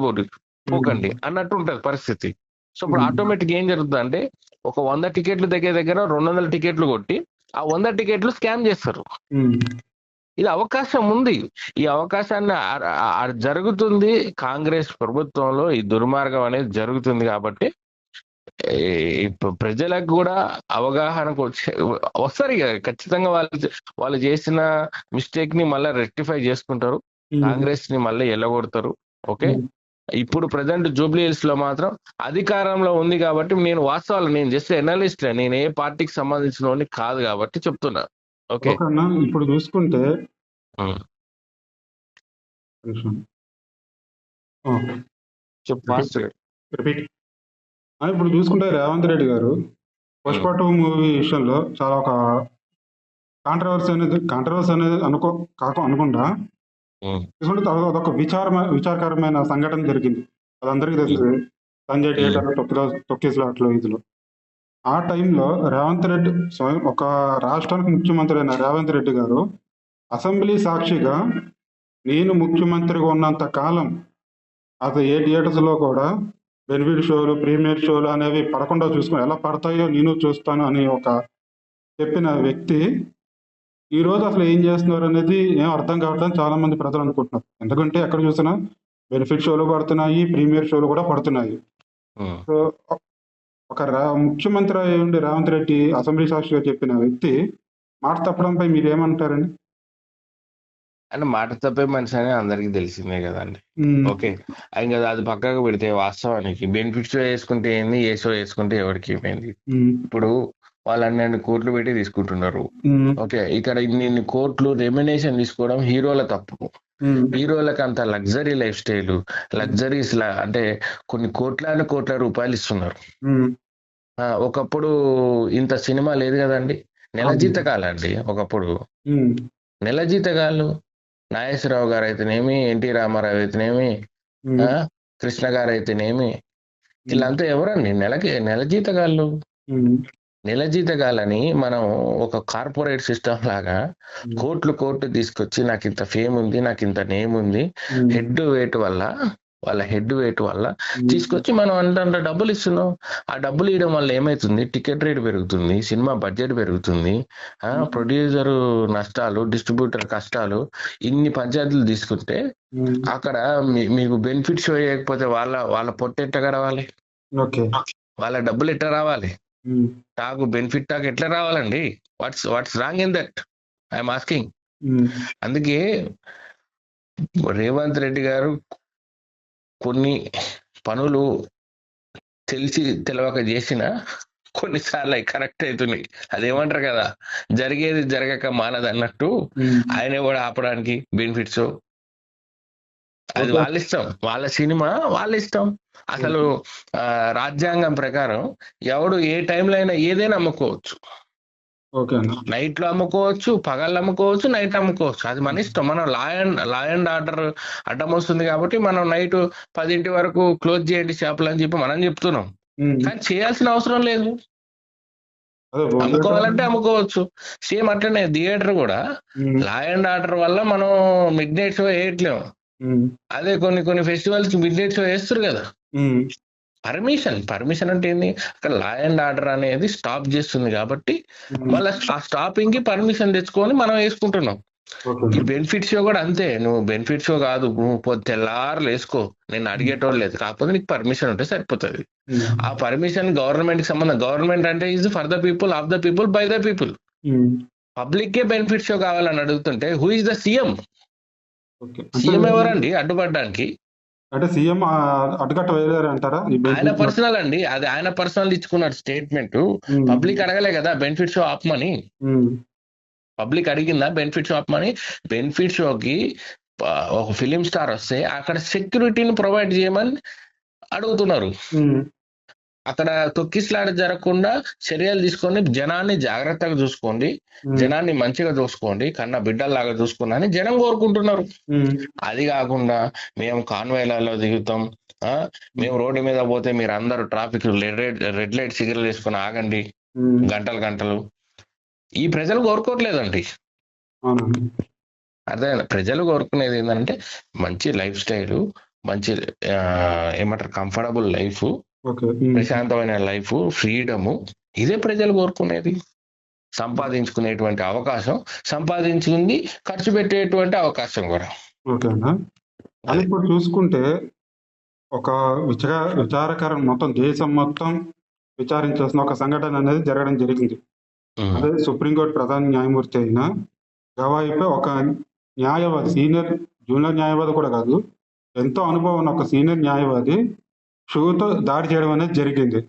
పోకండి అన్నట్టు ఉంటది పరిస్థితి. సో ఇప్పుడు ఆటోమేటిక్ ఏం జరుగుతుంది అంటే ఒక 100 టికెట్లు దగ్గర 200 టికెట్లు కొట్టి ఆ 100 టికెట్లు స్కామ్ చేస్తారు. ఉమ్, ఇది అవకాశం ఉంది. ఈ అవకాశాన్ని జరుగుతుంది కాంగ్రెస్ ప్రభుత్వంలో, ఈ దుర్మార్గం అనేది జరుగుతుంది కాబట్టి ప్రజలకు కూడా అవగాహనకు వస్తారు ఇక ఖచ్చితంగా. వాళ్ళు చేసిన మిస్టేక్ ని మళ్ళీ రెక్టిఫై చేసుకుంటారు, కాంగ్రెస్ ని మళ్ళీ ఎల్లగొడతారు. ఓకే, ఇప్పుడు ప్రజెంట్ జూబ్లీ హిల్స్ లో మాత్రం అధికారంలో ఉంది కాబట్టి నేను వాస్తవాలు, నేను జస్ట్ ఎనలిస్ట్, నేను ఏ పార్టీకి సంబంధించిన వాడిని కాదు కాబట్టి చెప్తున్నా. ఓకే, ఓకే అన్న. ఇప్పుడు చూసుకుంటే చెప్పు ఫాస్ట్ గా. రిపీట్. ఇప్పుడు చూసుకుంటే రేవంత్ రెడ్డి గారు పుష్ప 2 మూవీ విషయంలో చాలా ఒక కాంట్రవర్సీ అనేది అనుకుండా చూసుకుంటే అదొక విచారకరమైన సంఘటన జరిగింది. అది అందరికీ తెలుసు. సంజయ్ థియేటర్ తొక్కేస్లాట్లో ఇదిలో ఆ టైంలో రేవంత్ రెడ్డి ఒక రాష్ట్రానికి ముఖ్యమంత్రి అయిన రేవంత్ రెడ్డి గారు అసెంబ్లీ సాక్షిగా నేను ముఖ్యమంత్రిగా ఉన్నంత కాలం అది ఏ థియేటర్స్లో కూడా బెనిఫిట్ షోలు, ప్రీమియర్ షోలు అనేవి పడకుండా చూసుకుని ఎలా పడతాయో నేను చూస్తాను అని ఒక చెప్పిన వ్యక్తి ఈరోజు అసలు ఏం చేస్తున్నారు అనేది ఏం అర్థం కావట్లేదు చాలా మంది ప్రజలు అనుకుంటున్నారు. ఎందుకంటే ఎక్కడ చూసినా బెనిఫిట్ షోలు పడుతున్నాయి, ప్రీమియర్ షోలు కూడా పడుతున్నాయి. సో ఒక ముఖ్యమంత్రి అయి ఉండి రేవంత్ రెడ్డి అసెంబ్లీ సాక్షిగా చెప్పిన వ్యక్తి మాట తప్పడంపై మీరు ఏమంటారండి? అంటే మాట తప్పే మనిషి అని అందరికి తెలిసిందే కదండి. ఓకే, ఇంకా అది పక్కకు పెడితే వాస్తవానికి బెనిఫిట్ షో వేసుకుంటే ఏంది, ఏ షో వేసుకుంటే ఎవరికి ఏమైంది? ఇప్పుడు వాళ్ళు 12 కోట్లు పెట్టి తీసుకుంటున్నారు. ఓకే, ఇక్కడ ఇన్ని కోట్లు రెమ్యునేషన్ తీసుకోవడం హీరోల తప్పు. హీరోలకు అంత లగ్జరీ లైఫ్ స్టైల్, లగ్జరీస్ అంటే కొన్ని కోట్ల రూపాయలు ఇస్తున్నారు. ఒకప్పుడు ఇంత సినిమా లేదు కదండి. నెల జీతకాలండి ఒకప్పుడు. నెల జీతకాలు నాగేశ్వరరావు గారు అయితేనేమి, ఎన్టీ రామారావు అయితేనేమి, కృష్ణ గారు అయితేనేమి, వీళ్ళంతా ఎవరండి నెల జీతగాళ్ళు. నెల జీతగాళ్ళని మనం ఒక కార్పొరేట్ సిస్టమ్ లాగా కోట్లు తీసుకొచ్చి నాకు ఇంత ఫేమ్ ఉంది, నాకు ఇంత నేమ్ ఉంది, వాళ్ళ హెడ్ వెయిట్ వల్ల తీసుకొచ్చి మనం అంత డబ్బులు ఇస్తున్నాం. ఆ డబ్బులు ఇవ్వడం వల్ల ఏమైతుంది? టికెట్ రేట్ పెరుగుతుంది, సినిమా బడ్జెట్ పెరుగుతుంది, ప్రొడ్యూసర్ నష్టాలు, డిస్ట్రిబ్యూటర్ కష్టాలు, ఇన్ని పంచాయతీలు తీసుకుంటే అక్కడ మీకు బెనిఫిట్ షో చేయకపోతే వాళ్ళ పొట్టు ఎట్ట గడవాలి? వాళ్ళ డబ్బులు ఎట్లా రావాలి? బెనిఫిట్ టాక్ ఎట్లా రావాలండి? What's wrong in that? I'm asking. అందుకే రేవంత్ రెడ్డి గారు కొన్ని పనులు తెలిసి తెలవక చేసిన కొన్నిసార్లు అవి కరెక్ట్ అవుతున్నాయి. అదేమంటారు కదా, జరిగేది జరగక మానదు అన్నట్టు ఆయన కూడా ఆపడానికి బెనిఫిట్స్ అది వాళ్ళ ఇష్టం, వాళ్ళ సినిమా వాళ్ళ ఇష్టం. అసలు రాజ్యాంగం ప్రకారం ఎవడు ఏ టైంలో అయినా ఏదైనా అమ్ముకోవచ్చు. నైట్ లో అమ్ముకోవచ్చు, పగళ్ళు అమ్ముకోవచ్చు, నైట్ అమ్ముకోవచ్చు. అది మన ఇష్టం. మనం లా అండ్ ఆర్డర్ అడ్డం వస్తుంది కాబట్టి మనం నైట్ 10 వరకు క్లోజ్ చేయండి షాపులు అని చెప్పి మనం చెప్తున్నాం. కానీ చేయాల్సిన అవసరం లేదు. అమ్ముకోవాలంటే అమ్ముకోవచ్చు. సేమ్ అట్లనే థియేటర్ కూడా లా అండ్ ఆర్డర్ వల్ల మనం మిడ్ నైట్ షో వేయట్లేము. అదే కొన్ని ఫెస్టివల్స్ మిడ్ నైట్ షో వేస్తారు కదా. పర్మిషన్ అంటే ఏంది? అక్కడ లా అండ్ ఆర్డర్ అనేది స్టాప్ చేస్తుంది కాబట్టి మళ్ళీ ఆ స్టాపింగ్ కి పర్మిషన్ తెచ్చుకొని మనం వేసుకుంటున్నాం. ఈ బెనిఫిట్ షో కూడా అంతే. నువ్వు బెనిఫిట్ షో కాదు, నువ్వు తెల్లారులు వేసుకో, నేను అడిగేటోళ్ళు లేదు. కాకపోతే నీకు పర్మిషన్ ఉంటే సరిపోతుంది. ఆ పర్మిషన్ గవర్నమెంట్ కి సంబంధం. గవర్నమెంట్ అంటే is for the people, of the people, by the people. Public K benefit show కావాలని అడుగుతుంటే who is the CM? CM ఎవరండి అడ్డుపడడానికి? అంటే సీఎం అడ్డుకట్ట వేయలేరు అంటారా ఈ ఆయన బెనిఫిట్? పర్సనల్ అండి, అది ఆయన పర్సనల్ ఇచ్చుకున్నాడు స్టేట్మెంట్. పబ్లిక్ అడగలే కదా బెనిఫిట్ షో ఆపమని. పబ్లిక్ అడిగిందా బెనిఫిట్ షో ఆపమని? బెనిఫిట్ షోకి ఒక ఫిలిం స్టార్ వస్తే అక్కడ సెక్యూరిటీని ప్రొవైడ్ చేయమని అడుగుతున్నారు. అక్కడ తొక్కిసలాట జరగకుండా చర్యలు తీసుకొని జనాన్ని జాగ్రత్తగా చూసుకోండి, జనాన్ని మంచిగా చూసుకోండి, కన్న బిడ్డల్లాగా చూసుకోండి అని జనం కోరుకుంటున్నారు. అది కాకుండా మేము కాన్వాయ్లలో దిగుతాం, మేము రోడ్డు మీద పోతే మీరు అందరూ ట్రాఫిక్ రెడ్ లైట్ సిగ్నల్ వేసుకొని ఆగండి గంటలు గంటలు. ఈ ప్రజలు కోరుకోవట్లేదండి. అర్థమైందా? ప్రజలు కోరుకునేది ఏంటంటే మంచి లైఫ్ స్టైల్, మంచి ఏమంటారు కంఫర్టబుల్ లైఫ్, ప్రశాంతమైన లైఫ్, ఫ్రీడము. ఇదే ప్రజలు కోరుకునేది. సంపాదించుకునేటువంటి అవకాశం, సంపాదించుకుంది ఖర్చు పెట్టేటువంటి అవకాశం కూడా. ఓకేనా? అది ఇప్పుడు చూసుకుంటే ఒక విచారకరం మొత్తం దేశం మొత్తం విచారించాల్సిన ఒక సంఘటన అనేది జరగడం జరిగింది. అదే సుప్రీంకోర్టు ప్రధాన న్యాయమూర్తి అయిన గవాయిపై ఒక న్యాయవాది, జూనియర్ న్యాయవాది కూడా కాదు, ఎంతో అనుభవం ఉన్న ఒక సీనియర్ న్యాయవాది షూతో దాడి చేయడం అనేది జరిగింది.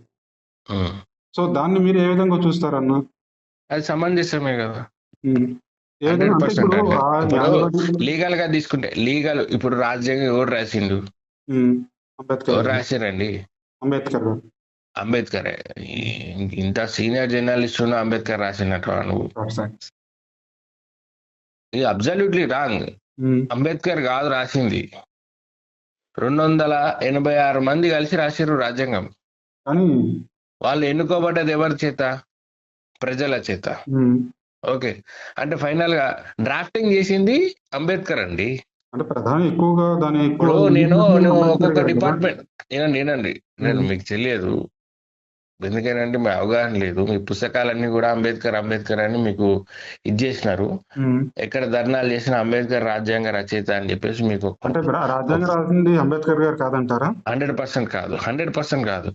సో దాన్ని మీరు ఏ విధంగా చూస్తారన్న? అది సమంజసమే కదా. ఏ విధంగా అంటే ఇప్పుడు లీగల్ గా తీసుకుంటే లీగల్ ఇప్పుడు రాజ్యాంగం ఎవరు రాసిండు? ఎవరు రాశారండి? అంబేద్కర్. ఇంత సీనియర్ జర్నలిస్ట్ అంబేద్కర్ రాసినట్టు నువ్వు? ఇది అబ్సల్యూట్లీ రాంగ్. అంబేద్కర్ కాదు రాసింది, 286 మంది కలిసి రాశారు రాజ్యాంగం. వాళ్ళు ఎన్నుకోబడ్డది ఎవరి చేత? ప్రజల చేత. ఓకే, అంటే ఫైనల్ గా డ్రాఫ్టింగ్ చేసింది అంబేద్కర్ అండి. అంటే ప్రధాని ఎక్కువగా దాని ఇప్పుడు నేను ఒక్కొక్క డిపార్ట్మెంట్ నేనండి, నేను మీకు తెలియదు ఎందుకేనంటే మీ అవగాహన లేదు. మీ పుస్తకాలన్నీ కూడా అంబేద్కర్ అని మీకు ఇది చేసినారు. ఎక్కడ ధర్నాలు చేసిన అంబేద్కర్ రాజ్యాంగ రచయిత అని చెప్పేసి మీకు రాజ్యాంగం రాసింది అంబేద్కర్ గారు కాదంటారా? 100% కాదు, 100% కాదు,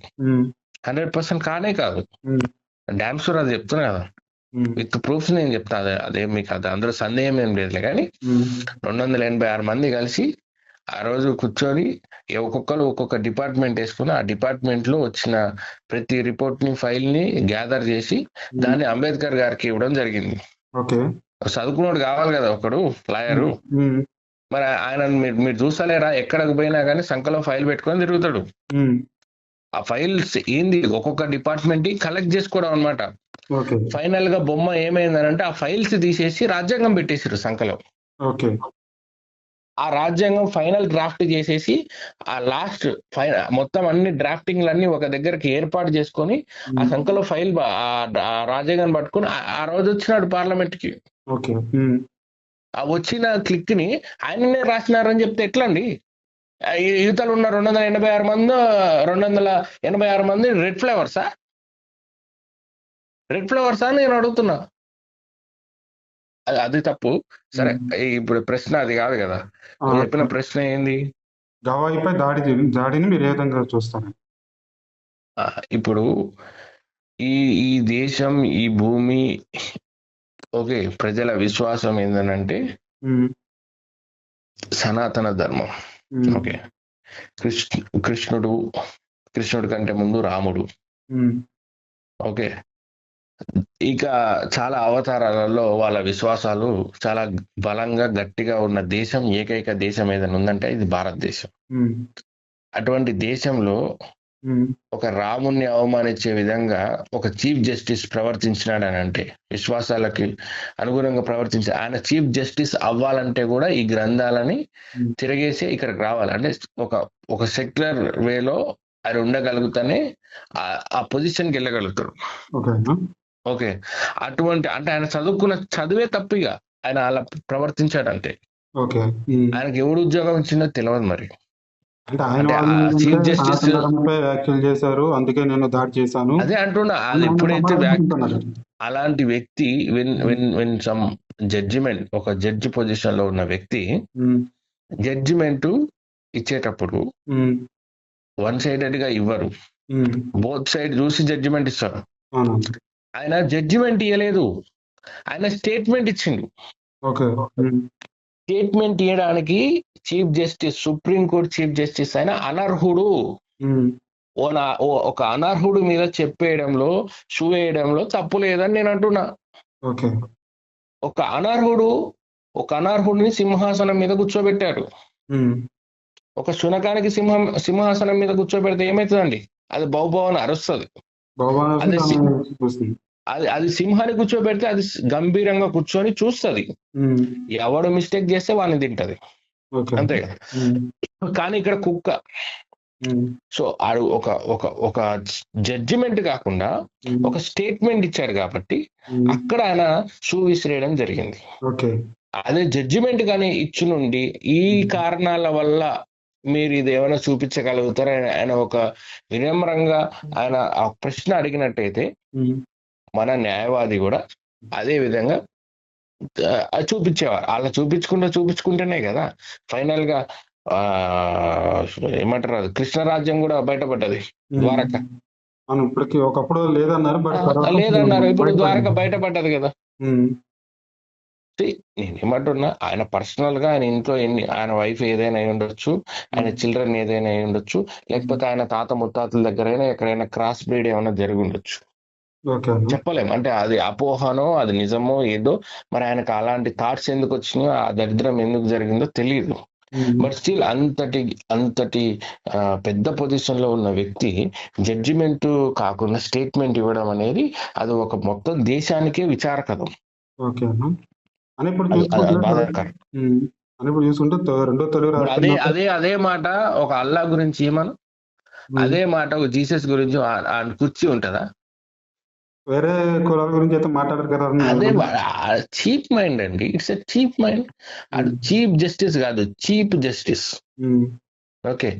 100% కానే కాదు. డామ్ షూర్ అది చెప్తున్నా కదా, విత్ ప్రూఫ్స్ నేను చెప్తా. అదే మీకు అది అందులో సందేహం ఏం లేదులే. కానీ 286 మంది కలిసి ఆ రోజు కూర్చొని ఒక్కొక్కరు ఒక్కొక్క డిపార్ట్మెంట్ వేసుకుని ఆ డిపార్ట్మెంట్ లో వచ్చిన ప్రతి రిపోర్ట్ ని, ఫైల్ ని గ్యాదర్ చేసి దాన్ని అంబేద్కర్ గారికి ఇవ్వడం జరిగింది. చదువుకున్నాడు కావాలి కదా ఒకడు లాయరు. మరి ఆయన మీరు చూస్తలేరా? ఎక్కడికి పోయినా కానీ సంఖలో ఫైల్ పెట్టుకొని తిరుగుతాడు. ఆ ఫైల్స్ ఏంది ఒక్కొక్క డిపార్ట్మెంట్ కలెక్ట్ చేసుకోవడం అనమాట. ఫైనల్ గా బొమ్మ ఏమైందనంటే ఆ ఫైల్స్ తీసేసి రాజ్యాంగం పెట్టేసారు సంఖలో. ఆ రాజ్యాంగం ఫైనల్ డ్రాఫ్ట్ చేసేసి ఆ లాస్ట్ మొత్తం అన్ని డ్రాఫ్టింగ్లన్నీ ఒక దగ్గరికి ఏర్పాటు చేసుకొని ఆ సంఖలో ఫైల్ ఆ రాజ్యాంగం పట్టుకుని ఆ రోజు వచ్చినాడు పార్లమెంట్ కి. ఆ వచ్చిన క్లిక్ ని ఆయననే రాసినారని చెప్తే ఎట్లా అండి? యువతలు ఉన్న 286 మంది రెడ్ ఫ్లవర్సా అని నేను అడుగుతున్నా. అది తప్పు. సరే, ఇప్పుడు ప్రశ్న అది కాదు కదా. చెప్పిన ప్రశ్న ఏంది? గవాయిపై దాడిని మీరు ఏ విధంగా చూస్తారు? ఇప్పుడు ఈ దేశం, ఈ భూమి, ఓకే, ప్రజల విశ్వాసం ఏందనంటే సనాతన ధర్మం. ఓకే, కృష్ణుడు కంటే ముందు రాముడు. ఓకే, ఇక చాలా అవతారాలలో వాళ్ళ విశ్వాసాలు చాలా బలంగా గట్టిగా ఉన్న దేశం, ఏకైక దేశం ఏదైనా ఉందంటే ఇది భారతదేశం. అటువంటి దేశంలో ఒక రాముణ్ణి అవమానించే విధంగా ఒక చీఫ్ జస్టిస్ ప్రవర్తించినాడు అని అంటే, విశ్వాసాలకి అనుగుణంగా ప్రవర్తించి ఆయన చీఫ్ జస్టిస్ అవ్వాలంటే కూడా ఈ గ్రంథాలని తిరగేసి ఇక్కడికి రావాలి. అంటే ఒక సెక్యులర్ వేలో ఆయన ఉండగలుగుతానే ఆ పొజిషన్కి వెళ్ళగలుగుతాడు. ఓకే, అటువంటి అంటే ఆయన చదువుకున్న చదువే తప్పిగా ఆయన అలా ప్రవర్తించాడంటే ఆయనకి ఎవడు ఉద్యోగం ఇచ్చిందో తెలియదు. మరి చీఫ్ జస్టిస్ చేశారు, అందుకే నేను దాడి చేశాను అదే అంటున్నా. ఎప్పుడైతే అలాంటి వ్యక్తి వెన్ సమ్ జడ్జిమెంట్, ఒక జడ్జి పొజిషన్ లో ఉన్న వ్యక్తి జడ్జిమెంట్ ఇచ్చేటప్పుడు వన్ సైడెడ్ గా ఇవ్వరు, బోత్ సైడ్ చూసి జడ్జిమెంట్ ఇస్తారు. ఆయన జడ్జిమెంట్ ఇవ్వలేదు, ఆయన స్టేట్మెంట్ ఇచ్చిండు. స్టేట్మెంట్ ఇవ్వడానికి chief justice, supreme court chief justice అయిన అనర్హుడు. ఒక అనర్హుడు మీద చెప్పేయడంలో, షూ వేయడంలో తప్పు లేదని నేను అంటున్నా. ఓకే. ఒక అనర్హుడిని సింహాసనం మీద కూర్చోబెట్టారు. ఒక శునకానికి సింహాసనం మీద కూర్చోబెడితే ఏమవుతుందండి? అది బౌబౌని అరుస్తుంది. అది సింహాన్ని కూర్చోబెడితే అది గంభీరంగా కూర్చొని చూస్తుంది. ఎవడు మిస్టేక్ చేస్తే వాడిని తింటది, అంతే కదా. కానీ ఇక్కడ కుక్క. సో ఆడు ఒక జడ్జిమెంట్ కాకుండా ఒక స్టేట్మెంట్ ఇచ్చాడు కాబట్టి అక్కడ ఆయన షూ విసిరేయడం జరిగింది. అదే జడ్జిమెంట్ కానీ ఇచ్చి నుండి ఈ కారణాల వల్ల మీరు ఇది ఏమైనా చూపించగలుగుతారు ఆయన ఒక వినమ్రంగా ఆయన ఆ ప్రశ్న అడిగినట్టయితే మన న్యాయవాది కూడా అదే విధంగా చూపించేవారు. అలా చూపించుకుంటేనే కదా ఫైనల్ గా ఏమంటారు, అది కృష్ణరాజ్యం కూడా బయటపడ్డది, ద్వారక. ఒకప్పుడు లేదన్నారు, ఇప్పుడు ద్వారక బయటపడ్డది కదా. నేను ఏమంటున్నా, ఆయన పర్సనల్ గా ఆయన ఇంట్లో ఆయన వైఫ్ ఏదైనా అయి ఉండొచ్చు, ఆయన చిల్డ్రన్ ఏదైనా అయి ఉండొచ్చు, లేకపోతే ఆయన తాత ముత్తాతల దగ్గరైనా ఎక్కడైనా క్రాస్ బ్రీడ్ ఏమైనా జరిగి ఉండొచ్చు, చెప్పలేం. అంటే అది అపోహనో అది నిజమో ఏదో, మరి ఆయనకు అలాంటి థాట్స్ ఎందుకు వచ్చినాయో, ఆ దరిద్రం ఎందుకు జరిగిందో తెలియదు. బట్ స్టిల్ అంతటి పెద్ద పొజిషన్ లో ఉన్న వ్యక్తి జడ్జిమెంట్ కాకుండా స్టేట్మెంట్ ఇవ్వడం అనేది అది ఒక మొత్తం దేశానికే విచారకరం. అదే మాట ఒక అల్లా గురించి ఏమను, అదే మాట ఒక జీసస్ గురించి కుర్చీ ఉంటదా? వేరే కులాల గురించి అయితే మాట్లాడరు కదా. అదే చీప్ మైండ్ అండి, ఇట్స్ ఎ చీప్ మైండ్. అది చీఫ్ జస్టిస్ కాదు, cheap justice. Okay,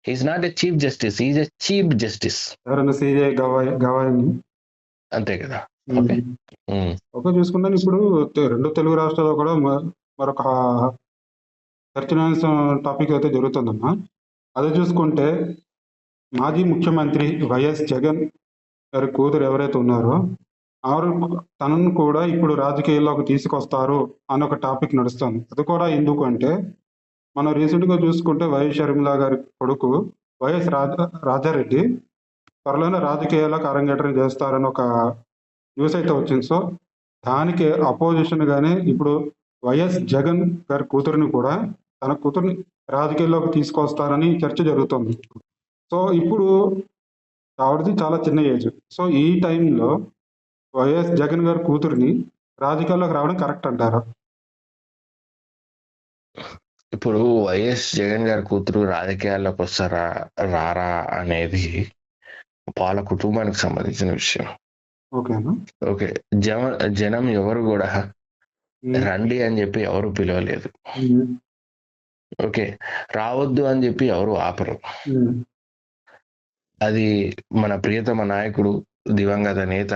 he's not a chief justice, he's a cheap justice. అంతే కదా. ఓకే, చూసుకుంటే ఇప్పుడు రెండు తెలుగు రాష్ట్రాల్లో కూడా మరొక చర్చనీయాంశం టాపిక్ అయితే జరుగుతుందమ్మా. అదే చూసుకుంటే మాజీ ముఖ్యమంత్రి వైఎస్ జగన్ గారి కూతురు ఎవరైతే ఉన్నారో తనను కూడా ఇప్పుడు రాజకీయాల్లోకి తీసుకొస్తారు అన్న ఒక టాపిక్ నడుస్తుంది. అది కూడా ఎందుకు అంటే, మనం రీసెంట్ గా చూసుకుంటే వైఎస్ షర్మిల గారి కొడుకు వైఎస్ రాజారెడ్డి త్వరలోనే రాజకీయాల్లోకి అరంగేట్రం చేస్తారని ఒక న్యూస్ అయితే వచ్చింది. సో దానికి అపోజిషన్ గానే ఇప్పుడు వైఎస్ జగన్ గారి కూతురిని కూడా తన కూతురిని రాజకీయాల్లోకి తీసుకొస్తారని చర్చ జరుగుతుంది. సో ఇప్పుడు ఆవిడది చాలా చిన్న ఏజ్. సో ఈ టైంలో వైఎస్ జగన్ గారి కూతురిని రాజకీయాల్లోకి రావడం కరెక్ట్ అంటారా? ఇప్పుడు వైఎస్ జగన్ గారి కూతురు రాజకీయాల్లోకి వస్తారా రారా అనేది వాళ్ళ కుటుంబానికి సంబంధించిన విషయం. ఓకే, జనం ఎవరు కూడా రండి అని చెప్పి ఎవరు పిలవలేదు. ఓకే, రావద్దు అని చెప్పి ఎవరు ఆపరు. అది మన ప్రియతమ నాయకుడు, దివంగత నేత,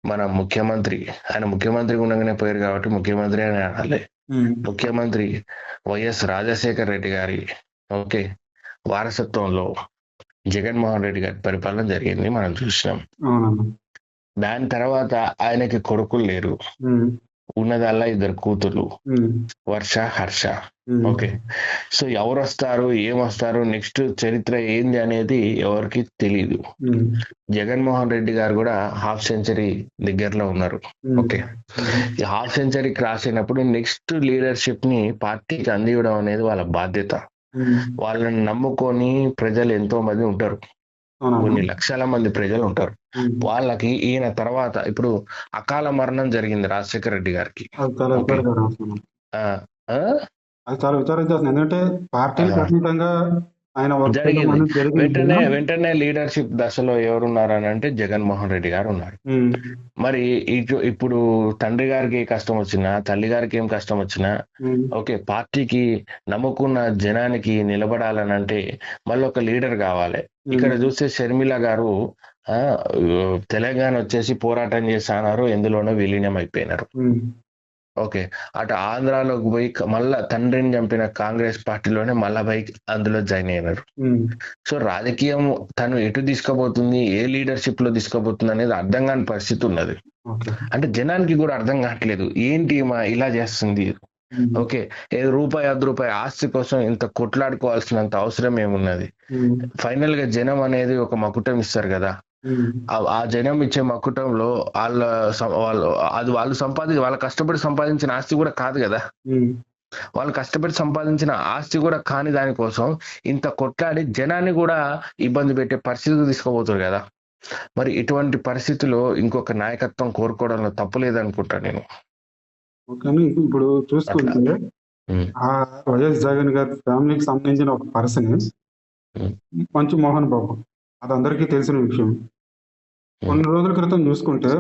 మన ముఖ్యమంత్రి, ఆయన ముఖ్యమంత్రి ఉండగానే పోయారు కాబట్టి ముఖ్యమంత్రి అని అనాలి. ముఖ్యమంత్రి వైఎస్ రాజశేఖర్ రెడ్డి గారి ఓకే వారసత్వంలో జగన్మోహన్ రెడ్డి గారి పరిపాలన జరిగింది, మనం చూసినాం. దాని తర్వాత ఆయనకి కొడుకులు లేరు, ఉన్నదల్లా ఇద్దరు కూతుర్లు, వర్ష, హర్ష. ఓకే, సో ఎవరు వస్తారు, ఏమొస్తారు, నెక్స్ట్ చరిత్ర ఏంది అనేది ఎవరికి తెలియదు. జగన్మోహన్ రెడ్డి గారు కూడా హాఫ్ సెంచరీ దగ్గరలో ఉన్నారు. ఓకే, ఈ హాఫ్ సెంచరీ క్రాస్ అయినప్పుడు నెక్స్ట్ లీడర్షిప్ ని పార్టీకి అందివ్వడం అనేది వాళ్ళ బాధ్యత. వాళ్ళని నమ్ముకొని ప్రజలు ఎంతో మంది ఉంటారు, కొన్ని లక్షల మంది ప్రజలు ఉంటారు. వాళ్ళకి ఈయన తర్వాత ఇప్పుడు అకాల మరణం జరిగింది రాజశేఖర రెడ్డి గారికి. వెంటనే లీడర్షిప్ దశలో ఎవరున్నారు అని అంటే జగన్మోహన్ రెడ్డి గారు ఉన్నారు. మరి ఇప్పుడు తండ్రి గారికి కష్టం వచ్చినా, తల్లి గారికి ఏం కష్టం వచ్చినా, ఓకే, పార్టీకి నమ్ముకున్న జనానికి నిలబడాలని అంటే మళ్ళీ ఒక లీడర్ కావాలి. ఇక్కడ చూస్తే షర్మిల గారు తెలంగాణ వచ్చేసి పోరాటం చేస్తున్నారు, ఎందులోనో విలీనం అయిపోయినారు. ఓకే, అటు ఆంధ్రాలోకి పోయి మళ్ళా తండ్రిని చంపిన కాంగ్రెస్ పార్టీలోనే మళ్ళా పోయి అందులో జాయిన్ అయినారు. సో రాజకీయం తను ఎటు తీసుకుపోతుంది, ఏ లీడర్షిప్ లో తీసుకుపోతుంది అనేది అర్థం కాని పరిస్థితి ఉన్నది. అంటే జనానికి కూడా అర్థం కావట్లేదు, ఏంటి ఇలా చేస్తుంది, ఉమ్, ఓకే, ఏదో రూపాయి అర్ధ రూపాయి ఆస్తి కోసం ఇంత కొట్లాడుకోవాల్సినంత అవసరం ఏమున్నది? ఉమ్, ఫైనల్ గా జనం అనేది ఒక మకుటం ఇస్తారు కదా, ఉమ్, ఆ జనం ఇచ్చే మకుటంలో వాళ్ళు వాళ్ళు కష్టపడి సంపాదించిన ఆస్తి కూడా కాదు కదా. ఉమ్. వాళ్ళు కష్టపడి సంపాదించిన ఆస్తి కూడా కాని దానికోసం ఇంత కొట్లాడి జనాన్ని కూడా ఇబ్బంది పెట్టే పరిస్థితికి తీసుకోబోతారు కదా. మరి ఇటువంటి పరిస్థితిలో ఇంకొక నాయకత్వం కోరుకోవడంలో తప్పు లేదనుకుంటా నేను. కానీ ఇప్పుడు అట్లా. చూసుకుంటే ఉమ్, ఆ వైఎస్ జగన్ గారి ఫ్యామిలీకి సంబంధించిన ఒక పర్సన్ ఉమ్, మంచు మోహన్ బాబు, అది అందరికీ తెలిసిన విషయం. ఉమ్, కొన్ని రోజుల క్రితం చూసుకుంటే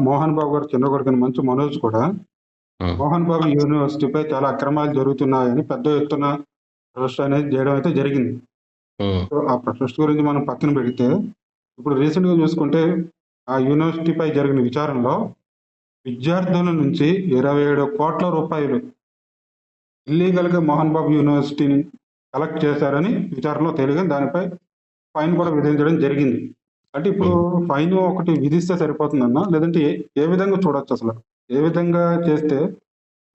మోహన్ బాబు గారు చిన్న కొడుకుని మంచు మనోజ్ కూడా ఉమ్, మోహన్ బాబు యూనివర్సిటీపై చాలా అక్రమాలు జరుగుతున్నాయని పెద్ద ఎత్తున ప్రొటెస్ట్ అనేది చేయడం అయితే జరిగింది. ఉమ్, సో ఆ ప్రొటెస్ట్ గురించి మనం పక్కన పెడితే ఇప్పుడు రీసెంట్ గా చూసుకుంటే ఆ యూనివర్సిటీపై జరిగిన విచారణలో విద్యార్థుల నుంచి 27 కోట్ల రూపాయలు ఇల్లీగల్ గా మోహన్ బాబు యూనివర్సిటీని కలెక్ట్ చేశారని విచారణలో తేలిగా దానిపై ఫైన్ కూడా విధించడం జరిగింది. అంటే ఇప్పుడు ఉమ్. ఫైన్ ఒకటి విధిస్తే సరిపోతుందన్నా, లేదంటే ఏ విధంగా చూడొచ్చు అసలు? ఏ విధంగా చేస్తే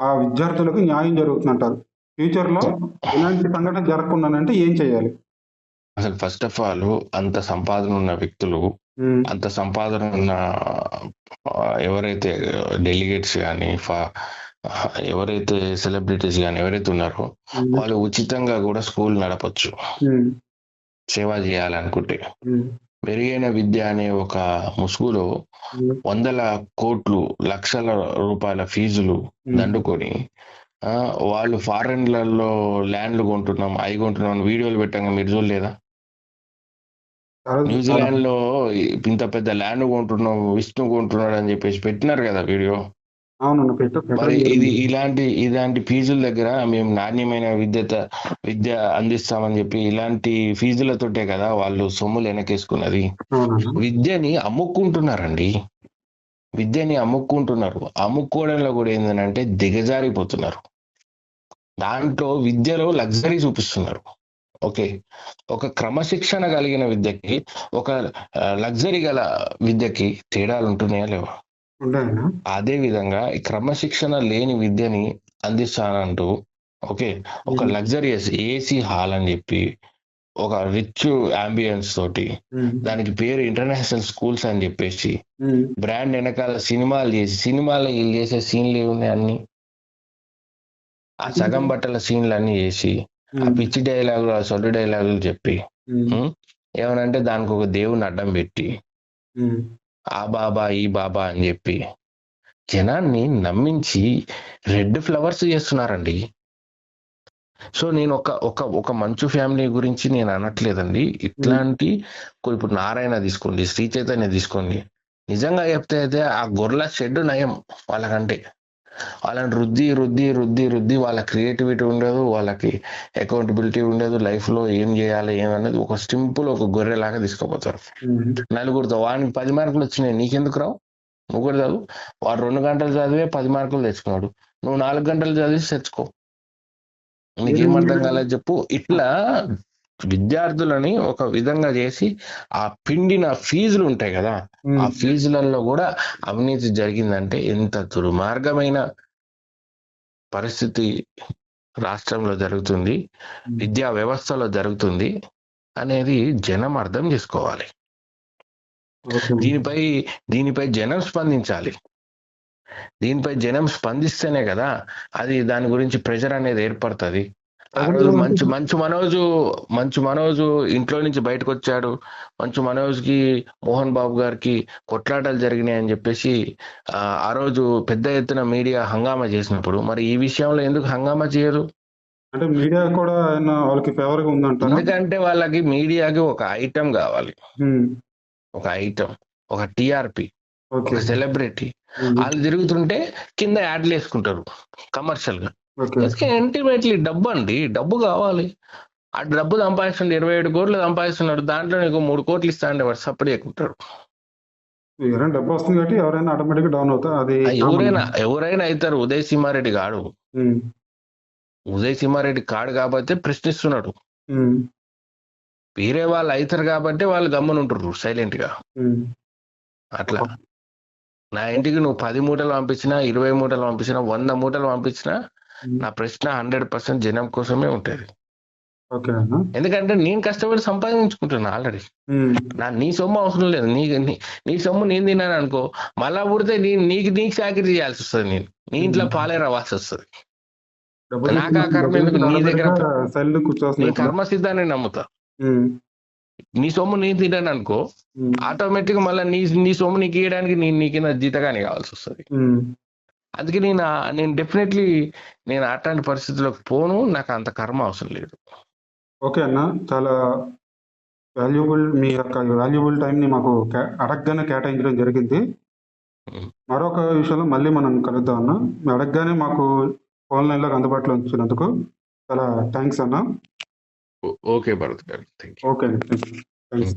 ఆ విద్యార్థులకు న్యాయం జరుగుతుందంటారు? ఫ్యూచర్ లో ఇలాంటి సంఘటన జరగకుండానంటే ఏం చేయాలి? అసలు ఫస్ట్ ఆఫ్ ఆల్ అంత సంపాదన ఉన్న వ్యక్తులు, ఉమ్, అంత సంపాదన ఉన్న ఎవరైతే డెలిగేట్స్ కానీ ఎవరైతే సెలబ్రిటీస్ కానీ ఎవరైతే ఉన్నారో ఉమ్, వాళ్ళు ఉచితంగా కూడా స్కూల్ నడపచ్చు, ఉమ్, సేవ చేయాలనుకుంటే. ఉమ్, మెరుగైన విద్య అనే ఒక ముసుగులో ఉమ్, వందల కోట్లు, లక్షల రూపాయల ఫీజులు ఉమ్. దండుకొని ఆ, వాళ్ళు ఫారెన్లలో ల్యాండ్లు కొంటున్నాం, అవి కొంటున్నాం అని వీడియోలు పెట్టంగా మీరు చూడలేదా? చాలా చాలా న్యూజిలాండ్ లో ఇంత పెద్ద ల్యాండ్ కొంటున్నాం, విష్ణు కొంటున్నాడు అని చెప్పేసి పెట్టినారు కదా వీడియో. అవునన్నా మరి పెట్టడం ఇది జరిగింది. ఇలాంటి ఫీజుల దగ్గర మేము నాణ్యమైన విద్య అందిస్తామని చెప్పి ఇలాంటి ఫీజులతోటే కదా వాళ్ళు సొమ్ములు వెనకేసుకున్నది. అవునన్నా. విద్యని అమ్ముకుంటున్నారండి, విద్యని అమ్ముకుంటున్నారు. అమ్ముకోవడంలో కూడా ఏంటంటే దిగజారిపోతున్నారు. దాంట్లో విద్యలో లగ్జరీ చూపిస్తున్నారు. ఓకే, ఒక క్రమశిక్షణ కలిగిన విద్యకి, ఒక లగ్జరీ గల విద్యకి తేడాలు ఉంటున్నాయా లేవా? ఉంటాయన్నా. అదే విధంగా ఈ క్రమశిక్షణ లేని విద్యని అందిస్తానంటూ, ఓకే, ఒక ఉమ్, లగ్జరియస్ ఏసీ హాల్ అని చెప్పి, ఒక రిచ్ అంబియన్స్ తోటి, ఉమ్, దానికి పేరు ఇంటర్నేషనల్ స్కూల్స్ అని చెప్పేసి, ఉమ్, బ్రాండ్ వెనకాల సినిమాలు చేసి, సినిమాలో వీళ్ళు చేసే సీన్లు ఏమున్నాయి అన్ని, ఆ సగం బట్టల సీన్లు అన్ని చేసి, ఆ ఉమ్, పిచ్చి డైలాగులు, ఆ సొల్లు డైలాగులు చెప్పి, ఉమ్, ఉం? ఏమనంటే దానికి ఒక దేవుని అడ్డం పెట్టి, ఉమ్. ఆ బాబా ఈ బాబా అని చెప్పి జనాన్ని నమ్మించి రెడ్ ఫ్లవర్స్ చేస్తున్నారండి. సో నేను ఒక ఒక ఒక మంచు ఫ్యామిలీ గురించి నేను అనట్లేదండి. ఇట్లాంటి ఇప్పుడు నారాయణ తీసుకోండి, శ్రీ చైతన్య తీసుకోండి, నిజంగా చెప్తే అయితే ఆ గొర్రెల షెడ్ నయం వాళ్ళకంటే. వాళ్ళని రుద్ది రుద్ది రుద్ది రుద్ది వాళ్ళ క్రియేటివిటీ ఉండదు, వాళ్ళకి అకౌంటబిలిటీ ఉండదు, లైఫ్ లో ఏం చేయాలి ఏమన్నది ఒక సింపుల్ ఒక గొర్రె లాగా తీసుకుపోతారు. ఉమ్. నలుగురితో వానికి 10 మార్కులు వచ్చినాయి, నీకెందుకు రావు? నువ్వు కూడా చదువు. వాడు 2 గంటలు చదివే 10 మార్కులు తెచ్చుకున్నాడు, నువ్వు 4 గంటలు చదివి తెచ్చుకో, నీకేం అర్థం కాలేదు చెప్పు. ఇట్లా విద్యార్థులని ఒక విధంగా చేసి ఆ పిండిన ఫీజులు ఉంటాయి కదా, ఆ ఉమ్. ఫీజులలో కూడా అవినీతి జరిగిందంటే ఎంత దుర్మార్గమైన పరిస్థితి రాష్ట్రంలో జరుగుతుంది, విద్యా వ్యవస్థలో జరుగుతుంది అనేది జనం అర్థం చేసుకోవాలి. ఓకే. దీనిపై జనం స్పందించాలి. దీనిపై జనం స్పందిస్తేనే కదా అది దాని గురించి ప్రెషర్ అనేది ఏర్పడుతుంది. ఆ రోజు మంచు మనోజు ఇంట్లో నుంచి బయటకు వచ్చాడు, మంచు మనోజ్ కి మోహన్ బాబు గారికి కొట్లాటలు జరిగినాయి అని చెప్పేసి ఆ రోజు పెద్ద ఎత్తున మీడియా హంగామా చేసినప్పుడు మరి ఈ విషయంలో ఎందుకు హంగామా చేయరు? అంటే మీడియా కూడా ఆయన వాళ్ళకి ఫేవర్ గా ఉందంటారా? ఎందుకంటే వాళ్ళకి మీడియాకి ఒక ఐటమ్ కావాలి, ఉమ్. ఒక ఐటమ్, ఒక టిఆర్పి, ఓకే. ఒక సెలబ్రిటీ. ఉమ్. వాళ్ళు తిరుగుతుంటే కింద యాడ్లు వేసుకుంటారు కమర్షియల్ గా. ఓకే. అల్టిమేట్లీ డబ్బు అండి, డబ్బు కావాలి. ఆ డబ్బు సంపాదిస్తుండే 27 కోట్లు సంపాదిస్తున్నాడు, దాంట్లో నీకు 3 కోట్లు ఇస్తా అంటే వాడు సప్పుడు ఎక్కుంటాడు. ఎవరైనా డబ్బు వస్తుంది కాబట్టి ఎవరైనా ఆటోమేటిక్ డౌన్ అవుతారు, అది కామన్. ఎవరైనా అవుతారు. ఉదయ్ సింహారెడ్డి కాడు, ఉమ్. ఉదయ్ సింహారెడ్డి కాడు కాబట్టి ప్రశ్నిస్తున్నాడు. ఉమ్. వేరే వాళ్ళు అవుతారు కాబట్టి వాళ్ళు గమ్మునుంటారు సైలెంట్ గా. ఉమ్. అట్లా నా ఇంటికి నువ్వు 10 మూటలు పంపించినా, 20 మూటలు పంపించినా, 100 మూటలు పంపించినా నా ప్రశ్న 100% జనం కోసమే ఉంటుంది. ఓకే అన్న. ఎందుకంటే నేను కష్టపడి సంపాదించుకుంటున్నా ఆల్రెడీ. ఉమ్, నీ సొమ్ము అవసరం లేదు. నీ సొమ్ము నేను తిన్నాను అనుకో, మళ్ళా పుడితే నీకు చాకరీ చేయాల్సి వస్తుంది. నీ ఇంట్లో పాలే రావాల్సి వస్తుంది. డబ్బులు నాకు ఆ కర్మ ఎందుకు? నీ దగ్గర సైలెంట్ కూర్చోవాల్సిన నేను కర్మ సిద్ధాన్ని నమ్ముతా. నీ సొమ్ము నేను తిన్నాను అనుకో, ఆటోమేటిక్ గా మళ్ళీ నీ సొమ్ము నీకు ఇవ్వడానికి నీ కింద జీతగాని కావాల్సి వస్తుంది. అందుకే నేను డెఫినెట్లీ నేను అట్లాంటి పరిస్థితుల్లోకి పోను. నాకు అంత కర్మ అవసరం లేదు. ఓకే అన్న, చాలా మీ యొక్క వాల్యుబుల్ టైంని మాకు అడగగానే కేటాయించడం జరిగింది. మరొక విషయంలో మళ్ళీ మనం కలుద్దాం అన్న. మీ అడగగానే మాకు ఫోన్ లైన్లోకి అందుబాటులో ఉంచినందుకు చాలా థ్యాంక్స్ అన్న. ఓకే భరత్ గారు, థ్యాంక్ యూ. ఓకే అండి, థ్యాంక్స్.